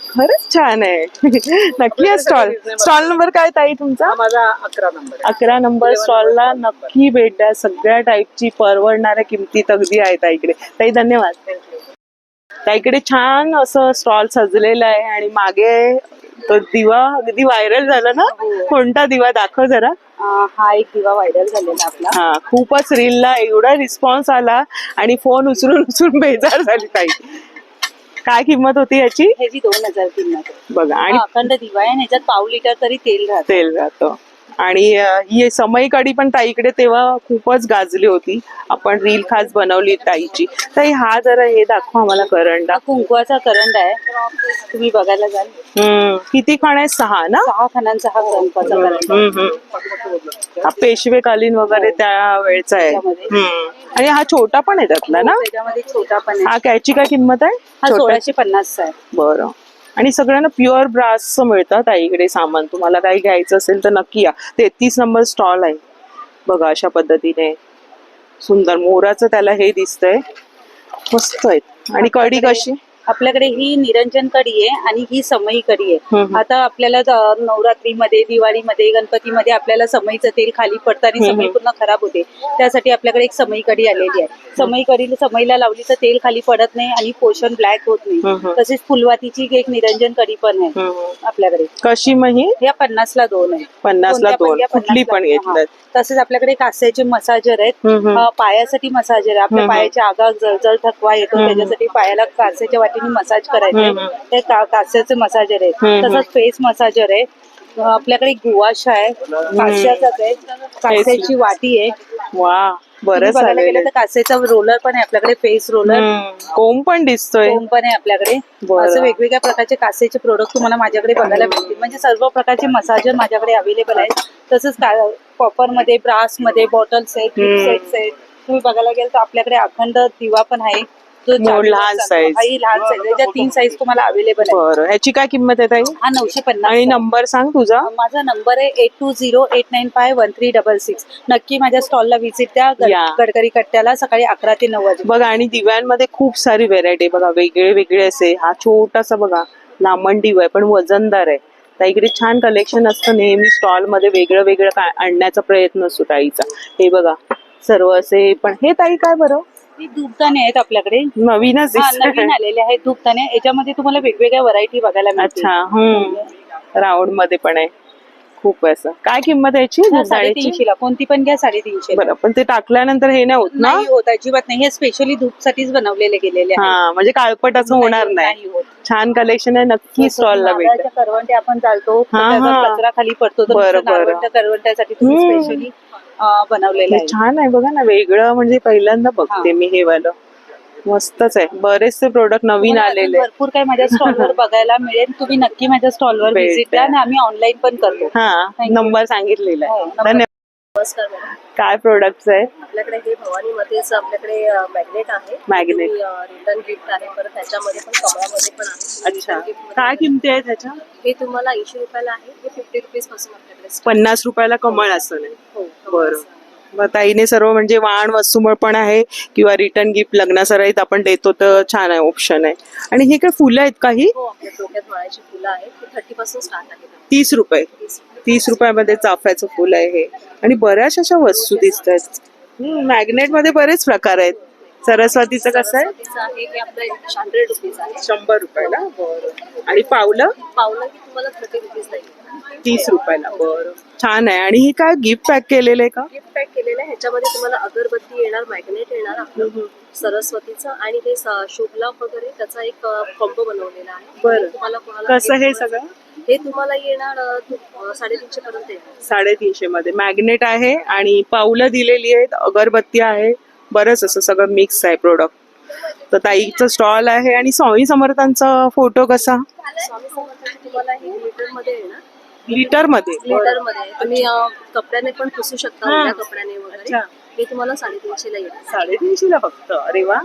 खरंच छान आहे. नक्की या स्टॉल नंबर काय ताई तुमचा? माझा 11 नंबर. 11 नंबर स्टॉलला नक्की भेट द्या. सगळ्या टाईपची परवडणाऱ्या किमतीत अगदी आहे ताईकडे. ताई धन्यवाद. ताईकडे छान असं स्टॉल सजलेलं आहे. आणि मागे तो दिवा अगदी व्हायरल झाला ना. कोणता दिवा दाखव जरा. हा एक दिवा व्हायरल झालेला आपला. हा, खूपच रीलला एवढा रिस्पॉन्स आला आणि फोन उचलून बेजार झाली ताई. काय किंमत होती याची? ह्याची 2000 किंमत आहे. बघा. आणि अखंड दिवा आहे. ह्याच्यात पाव लिटर तरी तेल राहतं. तेल राहतं. आणि ही समई कढी पण ताईकडे तेव्हा खूपच गाजली होती. आपण रील खास बनवली ताईची. ताई हा जरा हे दाखवा आम्हाला करंडा. हा कुंकवाचा करंडा आहे. तुम्ही बघायला जाल. किती खाण आहे? 6 ना? 6 खानांचा हा कुंकवाचा करंडा. हा पेशवेकालीन वगैरे त्या वेळचा आहे. आणि हा छोटा पण आहे त्यातला ना? त्याच्यामध्ये छोटा पण आहे. हा त्याची काय किंमत आहे? हा 1650 आहे. बरं. आणि सगळ्यांना प्युअर ब्रास मिळतात ताईकडे सामान. तुम्हाला काही घ्यायचं असेल तर नक्की या. 33 नंबर स्टॉल आहे. बघा अशा पद्धतीने सुंदर मोराचं त्याला हे दिसतंय. मस्त आहेत. आणि कढी कशी? आपल्याकडे ही निरंजन कढी आहे आणि ही समई कढी आहे. हम्म. आता आपल्याला नवरात्रीमध्ये, दिवाळीमध्ये, गणपतीमध्ये आपल्याला समईचं तेल खाली पडतं आणि समई पूर्ण खराब होते. त्यासाठी आपल्याकडे एक समई कढी आलेली आहे. समई कढीला समईला लावली तर तेल खाली पडत नाही आणि पोषण ब्लॅक होत नाही. तसेच फुलवातीची एक निरंजन कढी पण आहे आपल्याकडे. कशी मग ही? या 50ला 2 आहे. 50ला 2. कोणत्या पण कुठली घ्या, पण 50 ला. घेतलं. तसेच आपल्याकडे कास्याचे मसाजर आहेत. पायासाठी मसाजर आहे. आपल्या पायाच्या आगा जळजळ थकवा येतो त्याच्यासाठी पायाला कास्याच्या वाटीने मसाज करायचे ते कास्याचे मसाजर आहे. तसंच फेस मसाजर आहे. आपल्याकडे गुवाशा आहे, कास्याचाच आहे, कास्याची वाटी आहे. वा, बरं बघायला झालेलं गेलं तर कास्याचा रोलर पण आहे आपल्याकडे, फेस रोलर कोंब पण दिसतोय. कोंब पण आहे आपल्याकडे. बरं. असं वेगवेगळ्या प्रकारचे कास्याचे प्रोडक्ट तुम्हाला माझ्याकडे बघायला मिळतील. म्हणजे सर्व प्रकारचे मसाजर माझ्याकडे अवेलेबल आहेत. तसंच कॉपर मध्ये, ब्रास मध्ये, बॉटल सेट, सेट सेट तुम्ही बघायला गेलं तर आपल्याकडे अखंड दिवा पण आहे. जो लहान size. ही लहान साईज याच्या 3 साईज तुम्हाला अवेलेबल आहे. बरं, ह्याची काय किंमत आहे ताई? हा 950. आणि नंबर सांग तुझा. माझा नंबर आहे 8208951366. नक्की माझ्या स्टॉलला व्हिजिट द्या. या. गडकरी कट्ट्याला सकाळी 11 ते 9 वाजे. बघा, आणि दिव्यांमध्ये खूप सारी व्हेरायटी बघा, वेगळे वेगळे असे. हा छोटासा बघा लांबण दिवा आहे पण वजनदार आहे. ताईकडे छान कलेक्शन असतं नेहमी. स्टॉल मध्ये वेगळं वेगळं आणण्याचा प्रयत्न असतो ताईचा. हे बघा सर्व असे. पण हे ताई काय बरं? हे धूपदाणे आहेत आपल्याकडे. नवीनच दिसतंय. नवीन आलेले आहेत धूपदाणे. याच्यामध्ये तुम्हाला वेगवेगळ्या व्हरायटी बघायला मिळतील. अच्छा, राऊंड मध्ये पण आहे. खूप असं. काय किंमत आहे याची? 350 ला. कोणती पण घ्या 350. बरं, पण ते टाकल्यानंतर हे नाही होत ना? नाही होत, अजिबात नाही. हे स्पेशली धूपसाठीच बनवलेले गेलेले आहेत. हा, म्हणजे काळपट असं होणार नाही. होत. छान कलेक्शन आहे, नक्की स्टॉलला भेट. नारळाच्या करवंटे आपण चालतो, त्याचा कचरा खाली पडतो तर बरं, बरं. करवंट्यासाठी तुम्ही स्पेशली बनवलेलं आहे. छान आहे बघा ना, वेगळं. म्हणजे पहिल्यांदा बघते मी हे वालं. मस्तच आहे. बरेचसे प्रोडक्ट नवीन तुम्हाला आलेले. भरपूर काही माझ्या स्टॉलवर बघायला मिळेल. तुम्ही नक्की माझ्या स्टॉलवर भेट व्हिजिट द्या आणि आम्ही ऑनलाईन पण करतो. हा, Thank you. नंबर सांगितलेला हो, आहे. नंबर. धन्यवाद. नमस्कार मॅडम. काय प्रोडक्ट्स आहे? आपल्याकडे हे भवानीमध्येच आपल्याकडे मॅग्नेट आहे. मॅग्नेट. रिटर्न गिफ्ट आहे. परत त्याच्यामध्ये पण कमळामध्ये पण आहे. अच्छा, Return gift मध्ये काय किमती आहे त्याच्या? हे तुम्हाला 80 रुपयाला आहे. हे 50 रुपीज पासून आपल्याकडे start. 50 रुपयाला कमळ असं नाही. हो, बरं. मग ताईने सर्व म्हणजे वाण वस्तूमळ पण आहे किंवा रिटर्न गिफ्ट लग्नासराईत आपण देतो तर छान आहे, ऑप्शन आहे. आणि हे काय फुलं आहेत काही? हो, आपल्या डोक्यात माळाची फुलं आहेत. ते 30 पासून स्टार्ट आहे. 30 रुपये. 30 रुपयामध्ये चाफ्याचं फुल आहे हे. आणि बऱ्याच अशा वस्तू दिसत आहेत. मॅग्नेट मध्ये बरेच प्रकार आहेत. सरस्वतीचं कसं आहे? सरस्वतीचं आहे हे आपलं 100 रुपीज आहे. 100 रुपयाला. बरं. आणि पावलं? पावलं की तुम्हाला 30 रुपीज जाईल. 30 रुपयाला. बरं, छान आहे. आणि हे काय गिफ्ट पॅक केलेलं आहे का? गिफ्ट पॅक केलेलं आहे. ह्याच्यामध्ये तुम्हाला अगरबत्ती येणार, मॅग्नेट येणार आपलं सरस्वतीचं, आणि हे शुभ लाभ वगैरे त्याचा एक कॉम्बो बनवलेला आहे. बरं. तुम्हाला कोणाला कसं हे सगळं? हे तुम्हाला येणार 350 पर्यंत येणार. 350 मध्ये मॅग्नेट आहे आणि पावलं दिलेली आहेत, अगरबत्ती आहे, बरंच असं सगळं मिक्स आहे प्रोडक्ट. तर ताईचं स्टॉल आहे. आणि स्वामी समर्थांचा फोटो कसा? स्वामी समर्थांचे तुम्हाला हे लिटर मध्ये येणार. लिटर मध्ये? लिटर मध्ये तुम्ही कपड्याने पण पुसू शकता, हा. उघड्या कपड्याने वगैरे. अच्छा. हे तुम्हाला 350 ला येणार. 350 ला फक्त? अरे वा,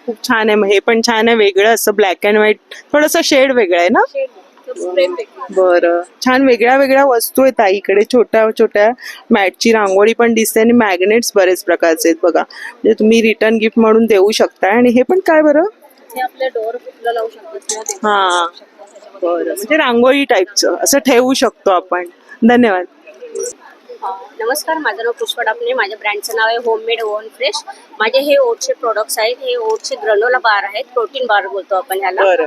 खूप छान आहे. मग हे पण छान आहे, वेगळं असं ब्लॅक अँड व्हाईट, थोडंसं शेड वेगळं आहे ना? फ्रेम बरं, छान वेगळ्या वेगळ्या वस्तू आहेत ताईकडे. छोट्या छोट्या मॅटची रांगोळी पण दिसते आणि मॅग्नेट्स बरेच प्रकारचे आहेत बघा. म्हणजे तुम्ही रिटर्न गिफ्ट म्हणून देऊ शकता. आणि हे पण काय बरं? हे आपल्या डोअर ला लावू शकतो किंवा देवाला हा. लावू शकतो. त्याच्यामध्ये बरं, म्हणजे रांगोळी टाईपचं असं ठेवू शकतो आपण. धन्यवाद. नमस्कार, माझं नाव पुष्पा डापणे. माझ्या ब्रँडचं नाव आहे होममेड ओवन फ्रेश. माझे हे ओटचे प्रोडक्ट्स आहेत. हे ओटचे ग्रनोला बार आहेत, प्रोटीन बार बोलतो आपण ह्याला. बरं.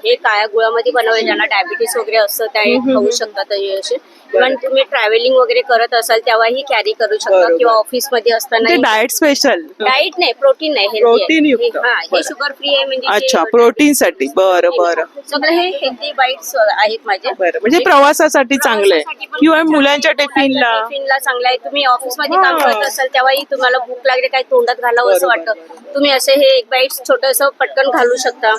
हे काळ्या गुळामध्ये बनवले, ज्यांना डायबिटीस वगैरे असतं त्या खाऊ शकतात. असे इव्हन तुम्ही ट्रॅव्हलिंग वगैरे करत असाल तेव्हाही कॅरी करू शकता, बरोबर. किंवा ऑफिस मध्ये असताना. Diet special? डाएट नाही, प्रोटीन नाही, प्रोटीन युक्त. हे बरं. शुगर फ्री आहे. म्हणजे अच्छा, प्रोटीन साठी. बरं बरं सगळे हे हेल्दी बाईट्स आहेत माझे. बरं, म्हणजे प्रवासासाठी चांगलं आहे प्रवासासाठी पण किंवा खूप मुलांच्या चांगलं आहे. टिफिनला. टिफिनला चांगलं आहे. तुम्ही ऑफिस मध्ये काम हा. करत असाल तेव्हाही तुम्हाला भूक लागली, काही तोंडात घालावं असं बरोबर. वाटतं, तुम्ही असे हे एक बाईट छोटस पटकन घालू शकता.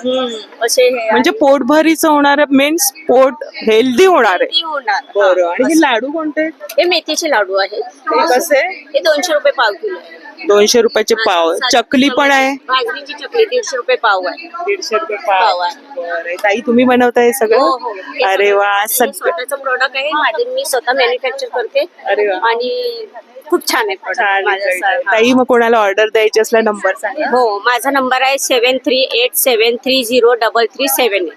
असे हे म्हणजे पोटभरीचं होणार आहे, मीन्स पोट हेल्दी होणार आहे. healthy होणार. बरं. हा. आणि हे लाडू कोणते? हे मेथीचे लाडू आहेत. हे कसे? हे 200 रुपये पाव किलो आहे. 200 रुपयाचे पाव. चकली पण आहे. बाजरीची चकली 150 रुपये पाव आहे. 150 रुपये पाव पाव. आहे. बरं. ताई तुम्ही बनवताय हे हो, सगळं? हो. हे अरे वा, हे सगळं. स्वतःचं प्रोडक्ट आहे माझे, मी स्वतः मॅन्युफॅक्चर करते. अरे वा. आणि खूप छान आहे छान प्रोडक्ट माझं. आहे. ताई मग कोणाला ऑर्डर द्यायची असला नंबर सांगा. हो, माझा नंबर आहे 7387303378.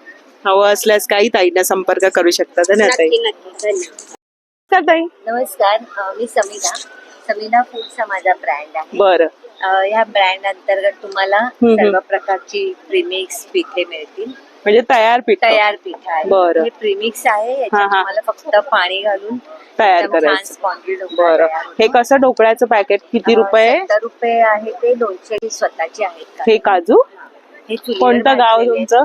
हवं असल्यास काही ताईंना संपर्क करू शकता. धन्यवाद ताई. नक्की नक्की धन्यवाद. नमस्कार ताई. नमस्कार, मी समीना फूड्स माझा ब्रँड आहे. बरं. ह्या ब्रँड अंतर्गत तुम्हाला हम्म. सर्व प्रकारची प्रीमिक्स पीठे मिळतील. म्हणजे तयार पीठ. तयार पीठ आहे. बरं. हे प्रीमिक्स आहे. हा, याच्यात हा. तुम्हाला फक्त पाणी घालून तयार एकदम छान करायचं. स्पॉन्जी ढोकळा बरं. तयार होतो. हे कसं ढोकळ्याचं पॅकेट किती रुपये? 70 रुपये आहे ते. 200 स्वतःचे आहेत. हे काजू हे चुलीवर कोणतं गाव भाजलेले. तुमचं?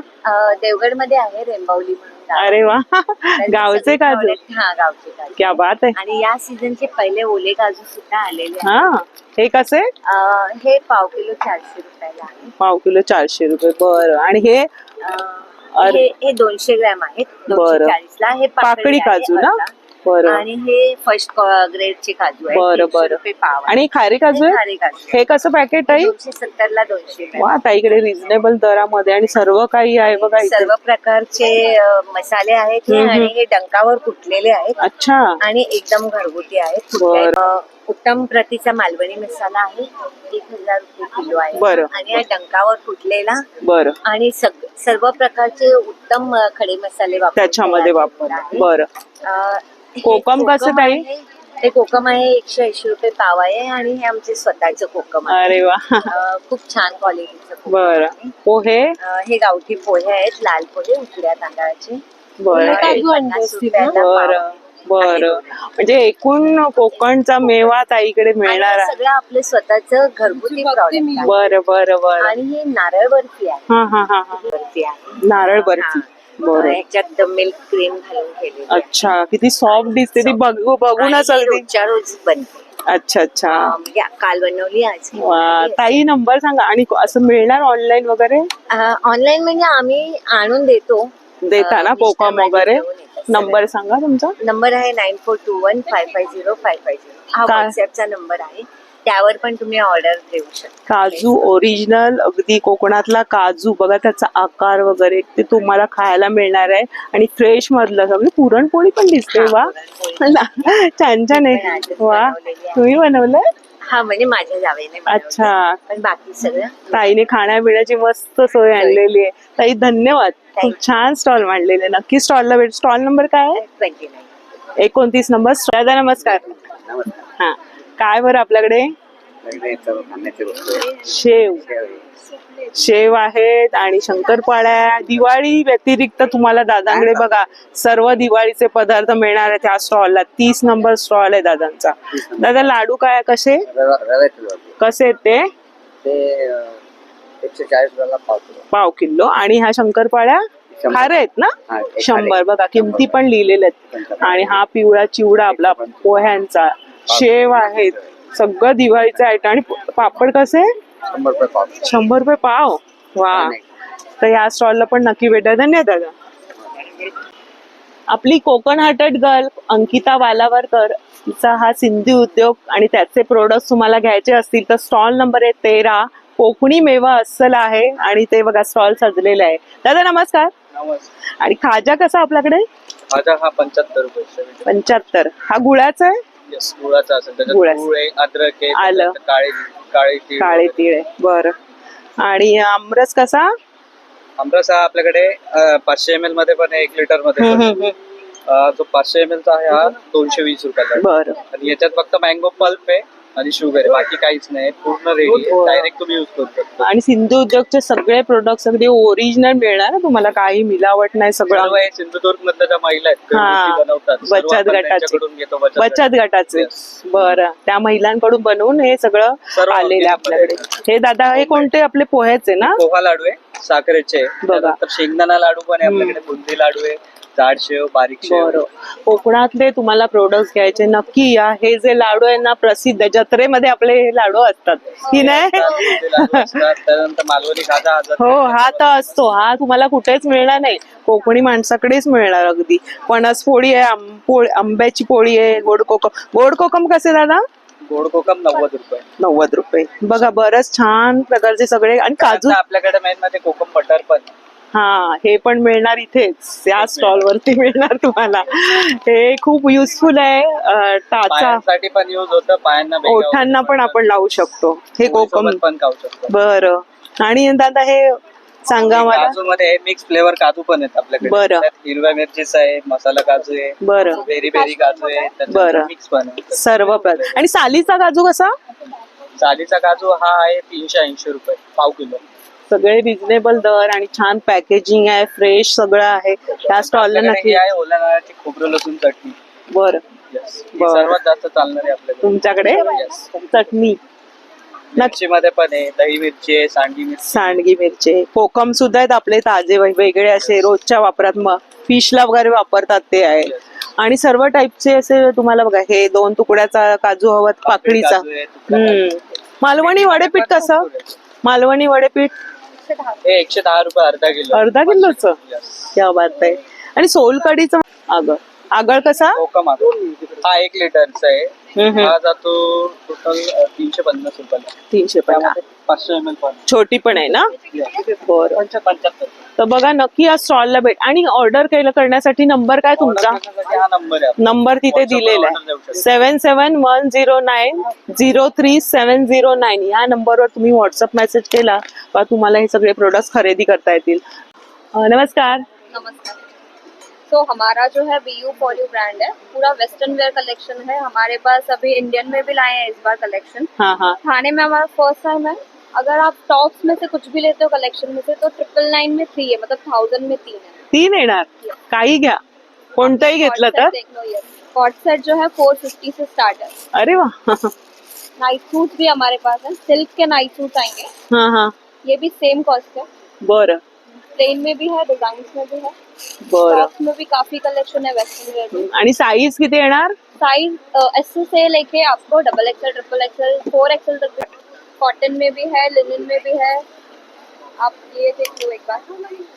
देवगड मध्ये आहे, रेंबावली म्हणून गाव. अरे वा. त्यांचे गावचे सगळे काजू. product- हा, गावचे काजू. क्या बात आहे. आणि या सीझनचे पहिले ओले काजू सुद्धा आलेले आहेत. हा. हे कसे? हे पाव किलो 400 रुपयाला आहे. पाव किलो 400 रुपये. बरं. आणि हे अरे. हे 200 ग्रॅम आहेत. बरं. 240 ला. हे पाकळी आहे काजू ना? अर्धा. बरं. आणि हे फर्स्ट ग्रेडचे काजू आहेत. बरं, 300 बरं. रुपये पाव आहे. आणि खारी काजू हे आहे? खारी काजू. हे कसं पॅकेट आहे? 270 ला 200 ग्रॅम. वा, ताईकडे रिझनेबल दरामध्ये आणि सर्व काही आहे बघा इथे. सर्व प्रकारचे मसाले आहेत हे. आणि हे डंकावर कुटलेले आहेत. अच्छा. आणि एकदम घरगुती आहेत. बरं. उत्तम प्रतीचा मालवणी मसाला आहे. 1000 रुपये किलो आहे. बरं. आणि हा डंकावर कुटलेला बरं. आणि सर्व प्रकारचे उत्तम खडे मसाले वापरून त्याच्यामध्ये तयार वापर. केलेला आहे. बरं. हे कोकम कसं ताई? आहे. हे कोकम आहे 180 रुपये पाव आहे. आणि हे आमचे स्वतःचं कोकम आहे. अरे वा. खूप छान क्वालिटीचं कोकम बरं. आहे. पोहे. हे गावठी पोहे आहेत. लाल पोहे उकड्या तांदळाचे. बरं. हे 50 रुपयाला पाव बरं. आहे. बरं. म्हणजे एकूण कोकणचा मेवा ताईकडे आणि मिळणार हे आहे. सगळं आपलं स्वतःचं घरगुती प्रॉडक्ट आहे. बरं बरं बरं. आणि हे नारळ बर्फी आहे. हा हा हा हा. बर्फी आहे. नारळ बर्फी. बरं. ह्याच्यात मिल्क क्रीम घालून केलेली आहे. अच्छा. किती सॉफ्ट दिसते ती. बघूनच आणि ही अगदी. रोजच्या रोज बनते. अच्छा अच्छा. काल बनवली, आज वा, ताई नंबर सांगा. आणि असं मिळणार ऑनलाईन वगैरे? ऑनलाईन म्हणजे आम्ही आणून देतो. देता ना कोकम वगैरे? नंबर सांगा तुमचा. नंबर आहे 9421550550. हा काय? व्हॉट्सअपचा नंबर आहे. त्यावर पण तुम्ही ऑर्डर देऊ शकता. काजू ओरिजिनल अगदी कोकणातला काजू बघा, त्याचा आकार वगैरे ते तुम्हाला खायला मिळणार आहे. आणि फ्रेश मधलं सगळं. पुरणपोळी पण दिसते. वा, छान छान आहे. वा, तुम्ही बनवलंय? हा, म्हणजे माझ्या जावेने बनवलं. अच्छा. पण बाकी सगळं ताईने खाण्यापिण्याची मस्त सोय आणलेली आहे. ताई धन्यवाद. खूप छान स्टॉल मांडलेले. नक्की स्टॉलला भेट. स्टॉल नंबर काय आहे? 29. 29 नंबर. दादा नमस्कार. हा, काय बरं आपल्याकडे? शेव आहेत आणि शंकरपाळ्या. दिवाळी व्यतिरिक्त तुम्हाला दादांकडे बघा सर्व दिवाळीचे पदार्थ मिळणार आहेत ह्या स्टॉलला. 30 नंबर स्टॉल आहे दादांचा. दादा लाडू काय कसे कसे आहेत ते? 140 पाव किलो. आणि ह्या शंकरपाळ्या खारे आहेत ना? 100. बघा किमती पण लिहिलेल्या आहेत. आणि हा पिवळा चिवडा आपला पोह्यांचा. शेव आहेत. सगळं दिवाळीचं आयटम. आणि पापड कसे? 100 रुपये पाव. वा, तर या स्टॉलला पण नक्की भेटा. धन्यवाद दादा. आपली कोकण हार्टेड गर्ल अंकिता वालावरकर, तिचा हा सिंधी उद्योग आणि त्याचे प्रोडक्ट तुम्हाला घ्यायचे असतील तर स्टॉल नंबर आहे 13. कोकणी मेवा अस्सल आहे. आणि ते बघा स्टॉल सजलेला आहे. दादा नमस्कार. आणि खाजा कसा आपल्याकडे? खाजा हा 75 रुपये. 75. हा गुळाचा आहे? गुळाचा असेल. त्याच्यात गुळाचा. गुळ आहे, अद्रक आहे, आलं. काळे तीळ. काळे तीळ आहे. बरं. आणि आमरस कसा? आमरस हा आपल्याकडे 500 ml मध्ये पण आहे, 1 लिटर मध्ये पण आहे. जो 500 ml चा आहे हा 220 रुपयाचा. बरं. आणि याच्यात फक्त मँगो पल्प आहे आणि शुगर आहे. बाकी काहीच नाही. पूर्ण रेडी आहे. डायरेक्ट तुम्ही युज करू शकता. आणि सिंधू उद्योगचे सगळे प्रोडक्ट अगदी ओरिजिनल मिळणार तुम्हाला. काही मिलावट नाही. सगळं सर्व हे सिंधुदुर्ग मधल्या ज्या महिला आहेत घरगुती बनवतात. सर्व बचत आपण गटाचे. त्यांच्याकडून घेतो. बचत गटाचे. बरं. त्या महिलांकडून बनवून हे सगळं सर्व आलेलं आहे आपल्याकडे. हे दादा हे कोणते आपले पोह्याचे ना? पोहा लाडू आहे, साखरेचे. बघा. त्यानंतर शेंगदाणा लाडू पण आहे आपल्याकडे. बुंदी लाडू आहे, जाड शेव, बारीक शेव. बरं. कोकणातले तुम्हाला प्रोडक्ट घ्यायचे नक्की या. हे जे लाडू आहे ना प्रसिद्ध, जत्रेमध्ये आपले हे लाडू असतात की नाही? त्यानंतर मालवणी खाजा हो, हा तर असतो. हा तुम्हाला कुठेच मिळणार नाही. कोकणी माणसाकडेच मिळणार अगदी. पणस पोळी आहे, आंब्याची पोळी आहे, गोड कोकम. गोड कोकम कसे दादा? गोड कोकम 90 रुपये. 90 रुपये. बघा बरंच छान प्रकारचे सगळे आणि काजू. आता आपल्याकडे मेन मध्ये कोकम बटर पण आहे. हा हे पण मिळणार इथेच या स्टॉल वरती मिळणार तुम्हाला. हे खूप युजफुल आहे. टाचा पायांसाठी पण यूज होतं, पायांना भेगा ओठांना पण आपण लावू शकतो. हे कोकम. सोबत पण खाऊ शकतो. बरं. आणि दादा हे सांगा मला. काजू मध्ये मिक्स फ्लेवर काजू पण आहेत आपल्याकडे. बरं. त्यात हिरव्या मिरचीचा आहे, मसाला काजू आहे, बरं. बेरी बेरी काजू आहे, बरं. मिक्स पण आहे. सर्व आणि सालीचा काजू कसा? सालीचा काजू हा आहे 380 रुपये पाव किलो. सगळे रिजनेबल दर आणि छान पॅकेजिंग आहे, फ्रेश सगळं आहे त्या स्टॉलला आपल्याकडे नक्की. ही आहे ओल्या नारळाची खोबरं लसूण चटणी. बरं. Yes. ही बरं. सर्वात जास्त चालणार आहे आपल्याकडे. तुमच्याकडे Yes. चटणी, मिरची मध्ये पण आहे, दही मिरची आहे, सांडगी मिरची. सांडगी मिरची, कोकम सुद्धा आहेत आपले ताजे वेगळे असे रोजच्या वापरात फिशला वगैरे वापरतात ते आहे. आणि सर्व टाईपचे असे तुम्हाला बघा हे 2 तुकड्याचा काजू हवा, पाकळीचा. काजू आहे, तुकडा काजू आहे. मालवणी वडेपीठ कसं? मालवणी वडेपीठ हे 110 रुपये अर्धा किलो. अर्धा किलोचं. Yes. क्या बात आहे. आणि सोलकडीचं आगळ कसा? कोकम हा 1 लिटरचा आहे. हा जातो टोटल 350 रुपयाला. 350. 500 ml पण. छोटी पण आहे ना? बरं. 75. तर बघा नक्की या स्टॉलला भेट. आणि ऑर्डर करण्यासाठी नंबर काय तुमचा? हा नंबर आहे. नंबर तिथे दिलेला आहे 7710903709. या नंबरवर तुम्ही व्हॉट्सअप मेसेज केला का तुम्हाला हे सगळे प्रोडक्ट्स खरेदी करता येतील. नमस्कार. नमस्कार. तो हमारा जो है BU फॉर यू ब्रांड है, पूरा वेस्टर्न वेयर कलेक्शन है हमारे पास. अभी इंडियन में भी लाए हैं इस बार कलेक्शन. हाँ हाँ. थाने में हमारा फर्स्ट टाइम है. अगर आप टॉप्स में से कुछ भी लेते हो कलेक्शन में से तो 999 में 3 है, मतलब 1000 में 3 है. 3 येणार. काही घ्या, कोणतंही घेतलं तर. देख लो ये कॉट सेट जो है 450 से स्टार्ट है. अरे वाह. नाइट सूट भी हमारे पास है, सिल्क के नाइट सूट आएंगे. हाँ हाँ. ये भी सेम कॉस्ट है. बरं. प्लेन में भी है, डिजाइन में भी है, बरं. टॉप्स में भी काफी कलेक्शन है वेस्टर्न वेयर में. आणि साईज किती येणार? साइज एस से लेके आपको XXL, XXL, 4XL तक. कॉटन में भी है, लिनन में भी है. आप ये देख लो एक बार.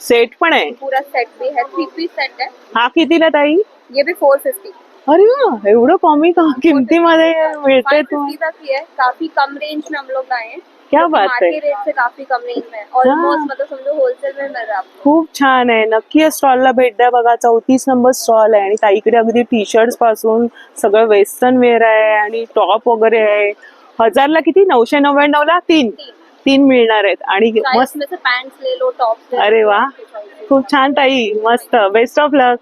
सेट पण आहे. पूरा सेट भी है, 3 पीस सेट है. हा कितीला ताई? ये भी 450. अरे वा, एवढं कमी किमतीमध्ये मिळते तू. 550 तक ही है. काफी कम रेंज में हम लोग लाए हैं. क्या बात है. मार्केट रेट से काफी कम रेंज में ऑलमोस्ट, मतलब समझो होलसेल में मिल रहा है आपको. खूप छान आहे. नक्की या स्टॉलला भेट द्या. बघा 34 नंबर स्टॉल आहे आणि ताईकडे अगदी टी शर्ट पासून सगळं वेस्टर्न वेअर आहे आणि टॉप वगैरे आहे. 1000ला किती? 999ला 3 मिळणार आहेत. आणि मस्त. में से पैंट्स ले लो, टॉप्स ले लो. अरे वा, खूप छान ताई, मस्त. Best of luck.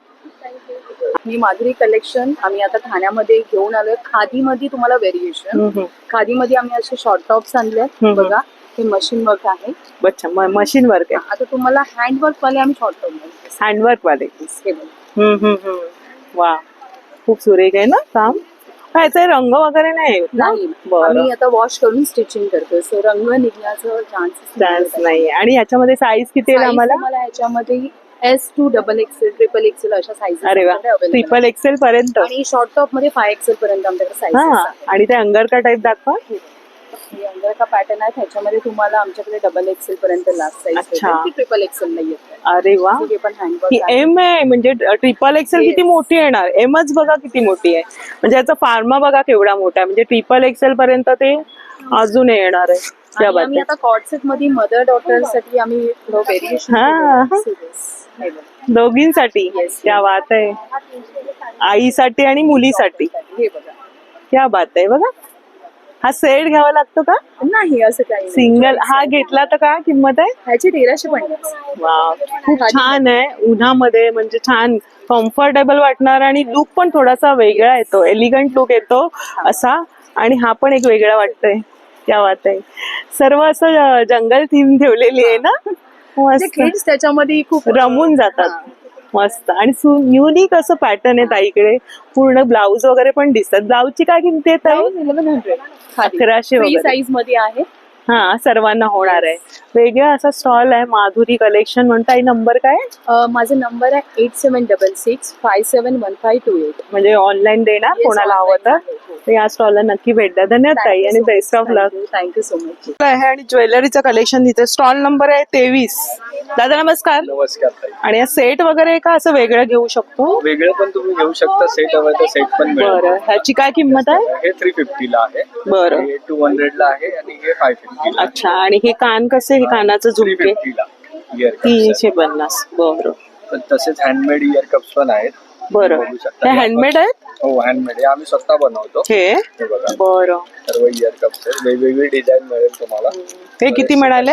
He Madhuri collection आम्ही आता ठाण्यामध्ये घेऊन आलोय. खादीमध्ये तुम्हाला व्हेरिएशन. खादीमध्ये आम्ही असे शॉर्ट टॉप्स आणले. बघा हे मशीन वर्क आहे. अच्छा, मशीन वर्क आहे. आता तुम्हाला हँडवर्क वाले आम्ही शॉर्ट टॉप हँडवर्क वाले. हे बघा. वा, खूप सुरेख आहे ना काम. ह्याचे रंग वगैरे नाही ना? बरं. आम्ही आता वॉश करून स्टिचिंग करतोय, सो रंग निघण्याचं चान्स नाही. आणि याच्यामध्ये साईज किती आहे आम्हाला? ह्याच्यामध्ये S to XXL, XXL अशा साईज. अरे वा, XXL पर्यंत. आणि शॉर्ट टॉप मध्ये 5XL पर्यंत आमच्याकडे साईज. आणि ते अंगरका टाईप दाखवा. अंगरका पॅटर्न आहे, त्याच्यामध्ये तुम्हाला आमच्याकडे XXL पर्यंत लास्ट साईज. XXL नाही येत. अरे वा, पण हँडवर्क एम आहे म्हणजे XXL किती मोठी येणार. एमच बघा किती मोठी आहे. म्हणजे याचा फार्मा बघा केवढा मोठा आहे. म्हणजे XXL पर्यंत ते अजून येणार आहे. आम्ही आता कॉट सेट मध्ये मदर डॉटर साठी आम्ही व्हेरिएशन दोघींसाठी. क्या बात आहे. आईसाठी आणि मुलीसाठी. हे बघा, क्या बात आहे. बघा हा सेट घ्यावा लागतो का? नाही, असं काही सिंगल हा घेतला तर काय किंमत आहे? ह्याची 1350. वा, खूप छान आहे. उन्हामध्ये म्हणजे छान कम्फर्टेबल वाटणार आणि लुक पण थोडासा वेगळा येतो, एलिगंट लुक येतो असा. आणि हा पण एक वेगळा वाटतोय. क्या बात आहे. सर्व असं जंगल थीम ठेवलेली आहे ना. किड्स त्याच्यामध्ये खूप रमून जातात. मस्त. आणि युनिक असं पॅटर्न आहे ताईकडे. पूर्ण ब्लाऊज वगैरे पण दिसतात. ब्लाऊजची काय किंमत आहे ताई? 1100. 1100 फ्री साईज मध्ये आहे. हा सर्वांना होणार आहे. वेगळा असा स्टॉल आहे माधुरी कलेक्शन म्हणता. नंबर काय? माझा नंबर आहे 8766571528. म्हणजे ऑनलाईन देणार Yes, कोणाला हवं online तर. आहे. तर या स्टॉलला नक्की भेट द्या. धन्यवाद ताई आणि best of luck. Thank you so much. आहे आणि ज्वेलरीचं कलेक्शन तिथे स्टॉल नंबर आहे 23. दादा नमस्कार. नमस्कार ताई. आणि या सेट वगैरे का असं वेगळं घेऊ शकतो? वेगळं पण तुम्ही घेऊ शकता, सेट हवं तर सेट पण मिळेल. बरं, ह्याची काय किंमत आहे? हे 350 ला आहे, बरं. हे 200 ला आहे आणि हे 550 ला. अच्छा. आणि हे कान कसे? हे कानाचं झुमके 350 ला इयर 350. बरं पण तसेच हँडमेड इयर कप्स पण आहेत. बरं. बघू शकता. हे हँडमेड आहेत? हो हँडमेड आहे, आम्ही स्वतः बनवतो. हे बघा बरं. सर्व इयर कप्स आहेत, वेगवेगळी डिझाइन मिळेल तुम्हाला. हे किती मिळाले?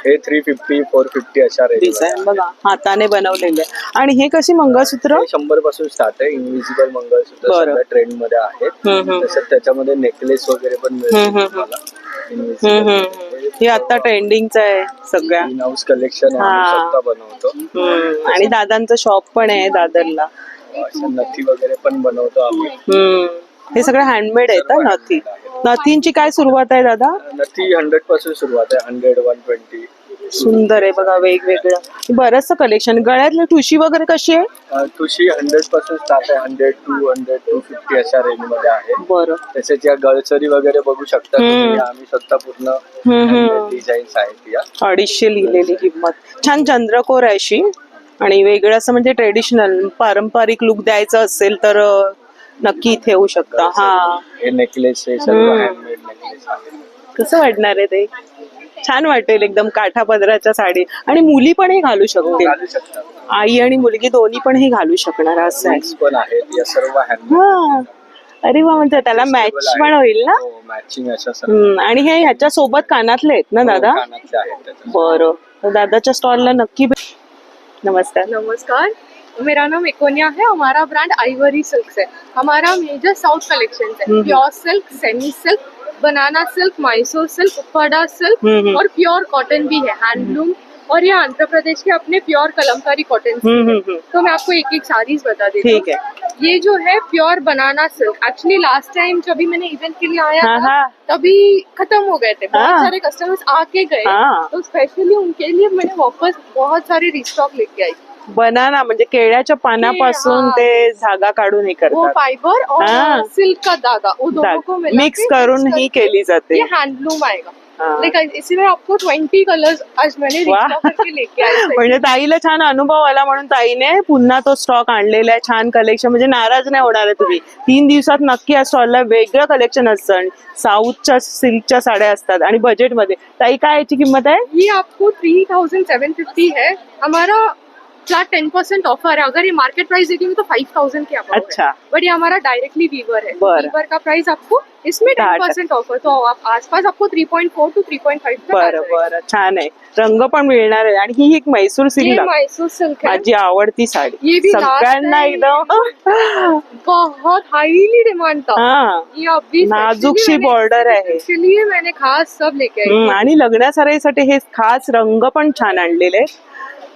हे 350 450 अशा रेंज. डिझाईन बघा हाताने बनवलेले. आणि हे कशी मंगळसूत्र? 100 पासून स्टार्ट आहे. इनविजिबल मंगळसूत्र बरं. सध्या ट्रेंड मध्ये आहेत. तसंच त्याच्यामध्ये नेकलेस वगैरे पण मिळेल तुम्हाला. हे आता ट्रेंडिंगचं आहे सगळ्या. इन हाऊस कलेक्शन आम्ही स्वतः बनवतो. आणि दादांचं शॉप पण आहे दादरला. अशा नथी वगैरे पण बनवतो आम्ही. हे सगळं हँडमेड आहेत ना नथी. नथींची काय सुरुवात आहे दादा? नथी 100 पासून सुरुवात आहे. 100 120. सुंदर आहे बघा वेगवेगळं बरंचसं कलेक्शन. गळ्यातली ठुशी वगैरे कशी आहे? ठुशी 100 पासून स्टार्ट आहे. 100 200 250 अशा रेंज मध्ये आहे. बरं. तसेच या गळचरी वगैरे बघू शकता तुम्ही. आम्ही स्वतः पूर्ण डिझाईन्स आहेत या. 250 लिहिलेली किंमत. छान चंद्रकोर आहे अशी. आणि वेगळं असं म्हणजे ट्रेडिशनल पारंपरिक लुक द्यायचं असेल तर नक्की इथे येऊ शकता. हा हे नेकलेस हे सर्व हँडमेड नेकलेस आहे. कसं वाटणार आहे ते? छान वाटेल एकदम काठा पदराच्या साडी. आणि मुली पण हे घालू शकतील. घालू शकता. आई आणि मुलगी दोन्ही पण हे घालू शकणार असं आहे. Wings पण आहेत या सर्व हँडमेड. हा. अरे वा. म्हणजे त्याला मॅच पण होईल ना. मॅचिंग अशा सर्व आणि हे ह्याच्या सोबत कानातले आहेत ना दादा? कानातले आहेत त्याच्यात. बरं. तर दादाच्या स्टॉलला नक्की नमस्कार. नमस्कार, मेरा नाम एकोनिया है. हमारा ब्रांड आइवरी सिल्क है. हमारा मेजर साउथ कलेक्शन है. Pure silk, semi silk, banana silk, Mysore silk, उपड़ा सिल्क और प्योर कॉटन भी है, हैंडलूम. और ये आंध्र प्रदेश के अपने प्योर कलमकारी कॉटन. तो मैं आपको एक एक साड़ीज बता देती हूँ. ठीक है. ये जो है pure banana silk. Actually last time जब भी मैंने इवेंट के लिए आया था तभी खत्म हो गए थे. बहुत सारे कस्टमर्स आके गए. तो स्पेशली उनके लिए मैंने वापस बहुत सारे रिस्टॉक लेके आई. बनाना म्हणजे केळ्याच्या पानापासून ते धागा काढून हे वो करतात. फाइबर और सिल्क का धागा वो दोनों को मिला मिक्स करून ही केली जाते. ये हैंडलूम आएगा. लेकिन इसीलिए आपको 20 कलर्स आज मैंने रिस्टॉक करके लेके आई. म्हणजे ताईला छान अनुभव आला म्हणून ताईने पुन्हा तो स्टॉक आणलेला आहे. छान कलेक्शन. म्हणजे नाराज नाही होणार आहे तुम्ही. 3 दिवसात नक्की या स्टॉलला वेगळं कलेक्शन असतं. साऊथच्या सिल्कच्या साड्या असतात आणि बजेटमध्ये. ताई काय याची किंमत आहे? ये आपको 3750 है. हमारा फ्लैट 10% ऑफर है. अगर ये मार्केट प्राइस देखेंगे तो 5000 के अबाव अच्छा. है. बट ये हमारा डायरेक्टली वीवर है. बरं. वीवर का प्राइस आपको इसमें 10% ऑफर. तो आप आसपास आपको 3.4 to 3.5 तक आ बरं जाएगा. बरं. छान आहे. रंग पण मिळणार आहे. आणि ही एक मैसूर ये सिल्क मैसूर सिल्क है. माझी आवडती साडी. ये भी last सगळ्यांना time एकदम बहुत हाईली डिमांड था. हा. ये अभी नाजूकशी बॉर्डर आहे. इसके लिए मैंने खास सब लेके आई. आणि लग्नासराईसाठी हे खास रंग पण छान आणलेले.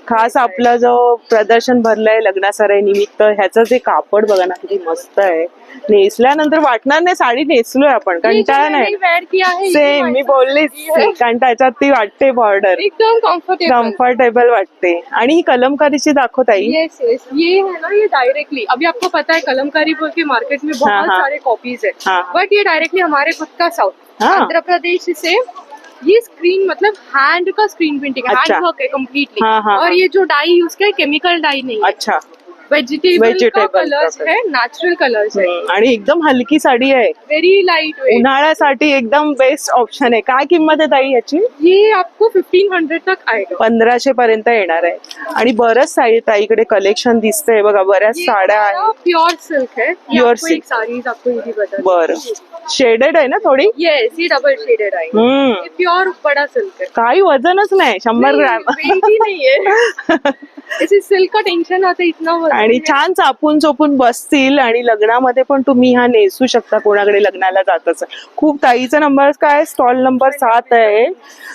खास आपला जो प्रदर्शन भरलंय लग्नासराई निमित्त. ह्याचं जे कापड बघा ना किती मस्त आहे. नेसल्यानंतर वाटणार नाही साडी नेसलोय आपण. कंटाळा नाही. वेअर किया है. सेम मी बोललीच. कारण त्याच्यात ती वाटते बॉर्डर एकदम कम्फर्टेबल वाटते. आणि ही कलमकारीची दाखवताई. Yes yes. ये है ना ये डायरेक्टली अभी आपको पता है कलमकारी बोल के मार्केट में बहुत सारे कॉपीज है. बट ये डायरेक्टली हमारे खुद का साउथ आंध्र प्रदेश से. ये स्क्रीन मतलब हैंड का स्क्रीन प्रिंटिंग है. हैंड वर्क है कम्प्लीटली. और ये जो डाई यूज किया है केमिकल डाई नहीं है. अच्छा. वेजिटेबल कलर्स है. नॅचरल कलर्स है. आणि एकदम हलकी साडी आहे. Very light weight. उन्हाळ्यासाठी एकदम बेस्ट ऑप्शन आहे. काय किंमत आहे ताई याची? ये आपको 1500 तक आएगा. 1500 पर्यंत येणार आहे. आणि बरंच साडी ताईकडे कलेक्शन दिसतंय बघा. बऱ्याच साड्या आहेत. प्योर सिल्क है. प्योर सिल्क साड़ीज आपको ये भी बता. बरं. शेडेड आहे ना थोडी? येस. ये डबल शेडेड आहे. ये प्योर उपड़ा सिल्क है. काही वजनच नाही. 100 ग्रॅम. वेट ही नहीं है. इसी सिल्क का टेंशन आता इतना आणि छान चापून चोपून बसतील आणि लग्नामध्ये पण तुम्ही हा नेसू शकता कोणाकडे लग्नाला जात असेल. खूप ताईचा नंबर काय स्टॉल नंबर 7 आहे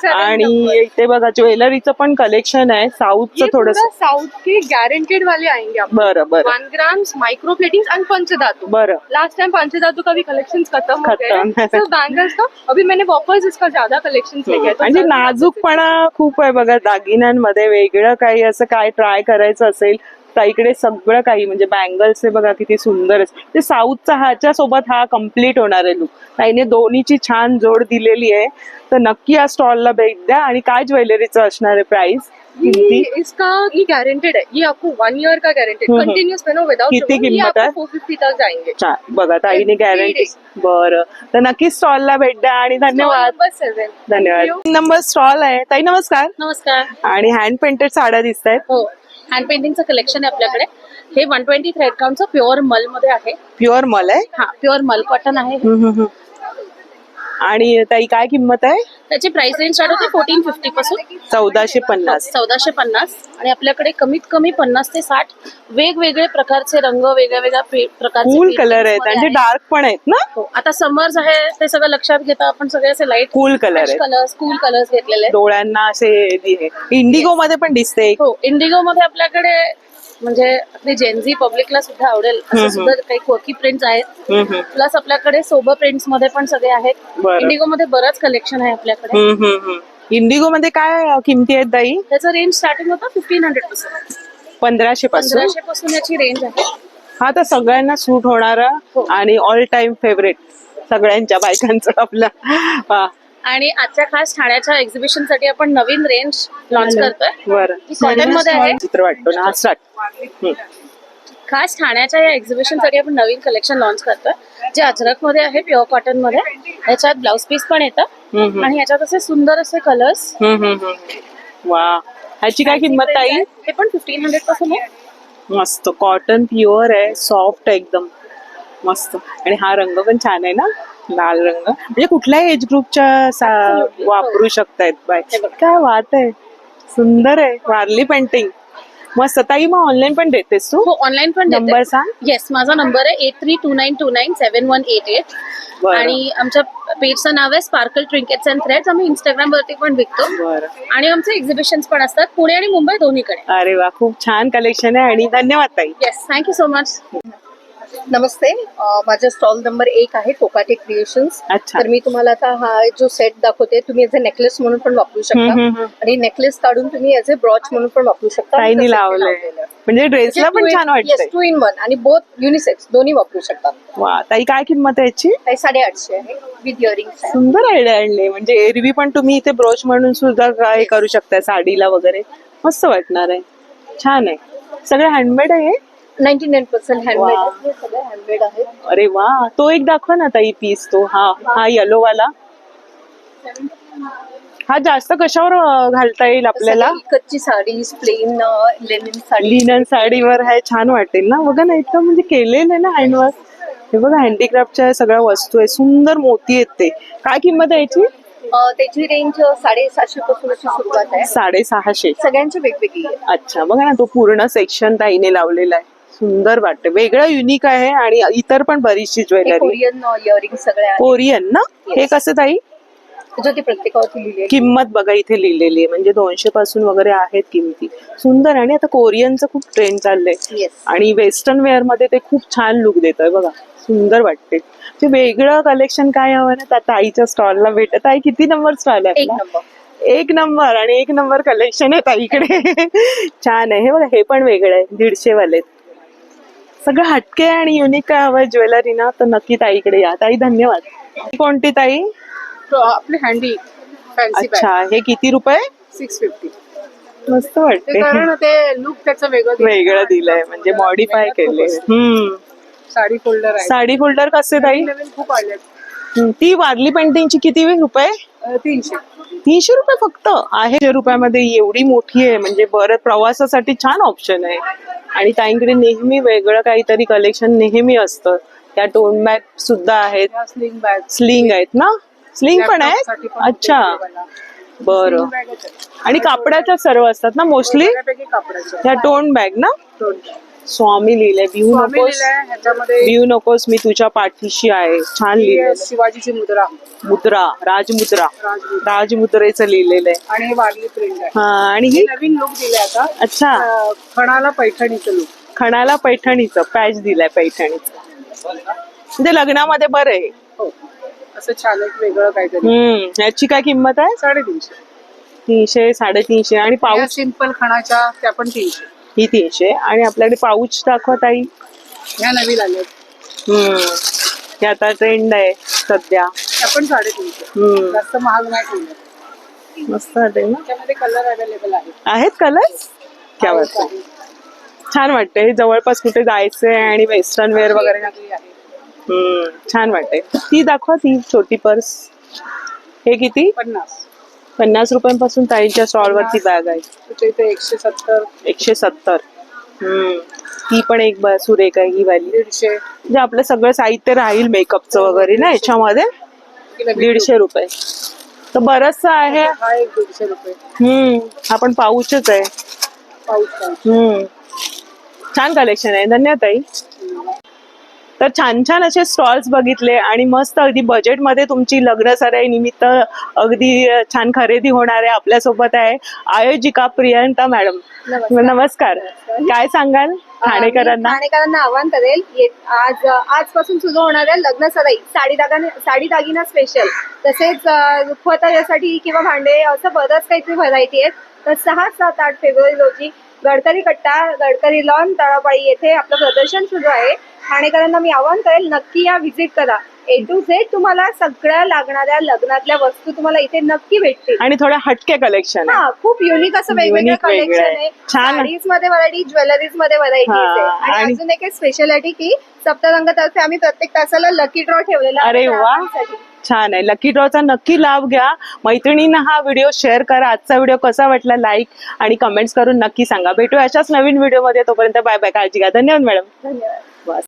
आणि इथे बघा ज्वेलरीचं पण कलेक्शन आहे साऊथचं थोडस. साउथ के गारंटेड वाले आएंगे आप. बरं बरं 1 ग्राम्स माइक्रो प्लेटिंग एंड पंचधातु. बरं लास्ट टाइम पंचधातु का भी कलेक्शन खत्म हो गए खत्म. हैं. सिर्फ बैंगल्स का अभी मैंने वापस इसका ज्यादा कलेक्शन लेके आया. तो म्हणजे नाजूकपणा खूप आहे बघा दागिन्यांमध्ये. वेगळं काही असं काय ट्राय करायचं असेल तर इकडे सगळं काही म्हणजे बँगल्स हे बघा किती सुंदर आहे. ते साऊथचा ह्याच्या सोबत हा कम्प्लीट होणार आहे लुक. ताईने दोन्हीची छान जोड दिलेली आहे. तर नक्की या स्टॉलला भेट द्या. आणि काय ज्वेलरीचं असणार आहे प्राइस किती इसका ये गारंटेड है. ये आपको 1 ईयर का गारंटेड कंटिन्यूस पहनो विदाउट किती किंमत आहे? 450 तक जाएंगे. छान बघा ताईने गॅरंटी. बरं तर नक्की स्टॉलला भेट द्या आणि धन्यवाद. नंबर 7. धन्यवाद. नंबर स्टॉल आहे ताई नमस्कार. नमस्कार. आणि हँड पेंटेड साड्या दिसत आहेत. हो, हँड पेंटिंगचं कलेक्शन आहे आपल्याकडे. हे 120 थ्रेड काउंटचं प्युअर मल मध्ये आहे. प्युअर मल आहे. हा, प्युअर मल कॉटन आहे. आणि ताई काय किंमत आहे? त्याची प्राइस रेंज स्टार्ट होते 1450 पासून 1450. 1450. आणि आपल्याकडे कमीत कमी 50 ते 60 वेगवेगळे प्रकारचे रंग वेगळ्या वेगळ्या प्रकारचे कूल कलर आहेत आणि डार्क पण आहेत ना. हो, आता समर्स आहे ते सगळं लक्षात घेता आपण सगळे असे लाईट कूल कलर आहेत. कलर्स कूल कलर्स घेतलेले आहेत. डोळ्यांना असे इंडिगो मध्ये पण दिसते. हो, इंडिगो मध्ये आपल्याकडे म्हणजे आपली जेनझी पब्लिकला सुद्धा आवडेल असं सुद्धा काही क्वर्की प्रिंट्स आहेत. प्लस आपल्याकडे सोबर प्रिंट्स मध्ये पण सगळे आहेत. बरं. इंडिगो मध्ये बरंच कलेक्शन आहे आपल्याकडे. इंडिगो मध्ये काय किमती आहेत ताई? त्याचं रेंज स्टार्टिंग होतं 1500 पासून. 1500 पासून. 1500 पासून याची रेंज आहे. हा तर सगळ्यांना सूट होणारा आणि ऑल टाइम फेवरेट सगळ्यांच्या बायकांचं आपला. आणि आजच्या खास ठाण्याच्या एक्झिबिशन साठी आपण नवीन रेंज लॉन्च करतोय. बरं कॉटन मध्ये आहे. चित्र वाटतो ना. हा स्टार्ट. खास ठाण्याच्या या एक्झिबिशन साठी आपण नवीन कलेक्शन लॉन्च करतोय जे अजरक मध्ये आहे प्युअर कॉटन मध्ये. याच्यात ब्लाउज पीस पण येतं आणि याच्यात असे सुंदर असे कलर्स. वा ह्याची काय किंमत ताई? हे पण 1500 पासून आहे. मस्त कॉटन प्युअर आहे सॉफ्ट एकदम मस्त. आणि हा रंग पण छान आहे ना लाल रंग. म्हणजे कुठल्याही एज ग्रुपच्या वापरू शकतायत बाय. काय वाट आहे. सुंदर आहे. वारली पेंटिंग मस्त. ताई मग ऑनलाईन पण देतेस तू? हो, ऑनलाईन पण नंबर सांग. येस, माझा नंबर आहे 8329297188. आणि आमच्या पेजचं नाव आहे स्पार्कल ट्रिंकेट्स अँड थ्रेड्स. आम्ही इंस्टाग्राम वरती पण विकतो आणि आमचे एक्झिबिशन्स पण असतात पुणे आणि मुंबई दोन्हीकडे. अरे वा खूप छान कलेक्शन आहे आणि धन्यवाद ताई. Yes, thank you so much. नमस्ते. माझा स्टॉल नंबर 1 आहे कोकाटे क्रिएशन्स. अच्छा. तर मी तुम्हाला आता हा जो सेट दाखवते तुम्ही एज अ नेकलेस म्हणून पण वापरू शकता आणि नेकलेस काढून तुम्ही एज अ ब्रॉच म्हणून पण वापरू शकता. ताईने लावलंय म्हणजे ड्रेसला पण छान वाटतंय. 2 in 1 आणि बोथ युनिसेक्स दोन्ही वापरू शकता. वा ताई काय किंमत आहे याची? 850 आहे विथ इयरिंग्स. सुंदर आयडिया आणले. म्हणजे एरवी पण तुम्ही इथे ब्रोच म्हणून सुद्धा काय करू शकता साडीला वगैरे. मस्त वाटणार आहे. छान आहे. सगळं हँडमेड आहे. 99% हँडमेड आहे. सगळं हँडमेड आहे. अरे वा तो एक दाखवा ना ताई पीस. तो हा येलो वाला. हा जास्त कशावर घालता येईल आपल्याला? कच्ची sari plain linen sari. Linen साडीवर आहे छान वाटेल ना. बघा ना एकदम म्हणजे केलेलं आहे ना हँडवर्क. हे बघा हँडीक्राफ्टच्या सगळ्या वस्तू आहे. सुंदर मोती आहेत ते. काय किंमत आहे याची? त्याची रेंज 750 पासून अशी सुरुवात आहे. 650. सगळ्यांची वेगवेगळी आहे. अच्छा बघा ना तो पूर्ण सेक्शन ताईने लावलेला आहे. सुंदर वाटते. वेगळं युनिक आहे आणि इतर पण बरीचशी ज्वेलरी. कोरियन इयरिंग सगळे आहे. कोरियन ना. हे कसं ताई? ती प्रत्येकावरती लिहिली किंमत बघा इथे लिहिलेली आहे. म्हणजे 200 पासून वगैरे आहेत किमती. सुंदर. आणि आता कोरियनचं खूप ट्रेंड चाललंय आणि वेस्टर्न वेअर मध्ये ते खूप छान लुक देत आहे. बघा सुंदर वाटते. ते वेगळं कलेक्शन काय हवं ना त्या ताईच्या स्टॉलला भेटत आहे. किती नंबर स्टॉल आहे? 1 नंबर. 1 नंबर आणि 1 नंबर कलेक्शन आहे ताईकडे. छान आहे. हे बघा हे पण वेगळं आहे. 150 वाले. सगळं हटके आणि युनिक काय हवंय ज्वेलरी ना तर नक्की ताईकडे या. ताई धन्यवाद. कोणती ताई? आपले हँडी फॅन्सी बॅग. अच्छा हे किती रुपये? 650. मस्त वाटते. कारण ते लुक त्याचं वेगळं दिलंय म्हणजे मॉडिफाय केले. साडी फोल्डर आहे. साडी फोल्डर कसे ताई? खूप आले. ती वारली पेंटिंगची किती रुपये? 300. 300 रुपये फक्त आहे. 100 रुपयामध्ये एवढी मोठी आहे म्हणजे बरं प्रवासासाठी छान ऑप्शन आहे. आणि ताईंकडे नेहमी वेगळं काहीतरी कलेक्शन नेहमी असतं. त्या टोन बॅग सुद्धा आहेत. Sling bag. स्लिंग आहेत ना. स्लिंग पण आहेत. अच्छा बरं. आणि कापडाच्या सर्व असतात ना मोस्टली. कापडाच्या. त्या टोन बॅग ना. स्वामी लिहिलंय, भिवू स्वामी नकोस, लिहिलंय ह्याच्यामध्ये. भिवू नकोस, मी तुझ्या पाठीशी आहे. छान ही लिहिलेलं आहे आहे. शिवाजीची मुद्रा, मुद्रा, राजमुद्रा, राजमुद्रा. राजमुद्रेचं लिहिलेलं आहे. आणि हे वारली प्रिंट आहे. हा, आणि हे ही नवीन लुक दिले आता. अच्छा, खणाला पैठणीचं लुक. खणाला पैठणीचं पॅच दिलाय, पैठणीचं. म्हणजे लग्नामध्ये बरं आहे. हो, असं छान एक वेगळं काहीतरी. याची काय किंमत आहे? 350. 300, 350. आणि पाऊच सिंपल खणाच्या त्या पण 300. ही 300. आणि आपल्याकडे पाऊच दाखवत आई. ह्या नवीन आल्यात. हे आता ट्रेंड आहे सध्या. त्या पण 350. जास्त महाग नाही ठेवलं. मस्त वाटते ना. त्याच्यामध्ये कलर अवेलेबल आहेत कलर. क्या बात आहे. छान वाटतंय. जवळपास कुठे जायचंय आणि वेस्टर्न वेअर वगैरे छान वाटतंय. ती दाखवा, ती छोटी पर्स. हे किती? 50 रुपयांपासून ताईंच्या स्टॉल वरती बॅग आहे. तुझ्या इथे 170. 170. ती पण एक सुरेख आहे ही वाली. 150. म्हणजे आपलं सगळं साहित्य राहील मेकअपचं वगैरे ना याच्यामध्ये. 150 रुपये तर बरंच आहे. हा एक 150 रुपये. आपण पाऊचच आहे. पाऊच. छान कलेक्शन आहे. धन्यवाद ताई. तर छान छान असे स्टॉल्स बघितले आणि मस्त अगदी बजेटमध्ये तुमची लग्न सराई निमित्त अगदी छान खरेदी होणार आहे. आपल्यासोबत आहे आयोजिका प्रियंका मॅडम. नमस्कार. काय सांगाल ठाणेकरांना आवाहन करेल, आजपासून सुरू होणाऱ्या लग्न सराई साडी दागिना स्पेशल, तसेच रुखवतासाठी किंवा भांडे असं बरंच काहीतरी व्हरायटी आहेत. तर 6, 7, 8 फेब्रुवारी रोजी गडकरी कट्टा, गडकरी लॉन, तळापाळी येथे आपलं प्रदर्शन सुरू आहे. ठाणेकरांना मी आवाहन करेल, नक्की या, व्हिजिट करा. A to Z तुम्हाला सगळ्या लागणाऱ्या लग्नातल्या वस्तू तुम्हाला इथे नक्की भेटतील. आणि थोड्या हटके कलेक्शन आहे. हा, खूप युनिक असं वेगवेगळं कलेक्शन आहे. साडीज मध्ये व्हरायटी, ज्वेलरीज मध्ये व्हरायटी आहे. आणि अजून एक स्पेशालिटी की सप्तरंग तर्फे आम्ही प्रत्येक तासाला लकी ड्रॉ ठेवलेला आहे. अरे वा, छान आहे. लकी ड्रॉचा नक्की लाभ घ्या. मैत्रिणींना हा व्हिडिओ शेअर करा. आजचा व्हिडिओ कसा वाटला लाईक आणि कमेंट्स करून नक्की सांगा. भेटू अशाच नवीन व्हिडिओ मध्ये. तोपर्यंत बाय बाय. काळजी घ्या. धन्यवाद मॅडम. धन्यवाद. बस.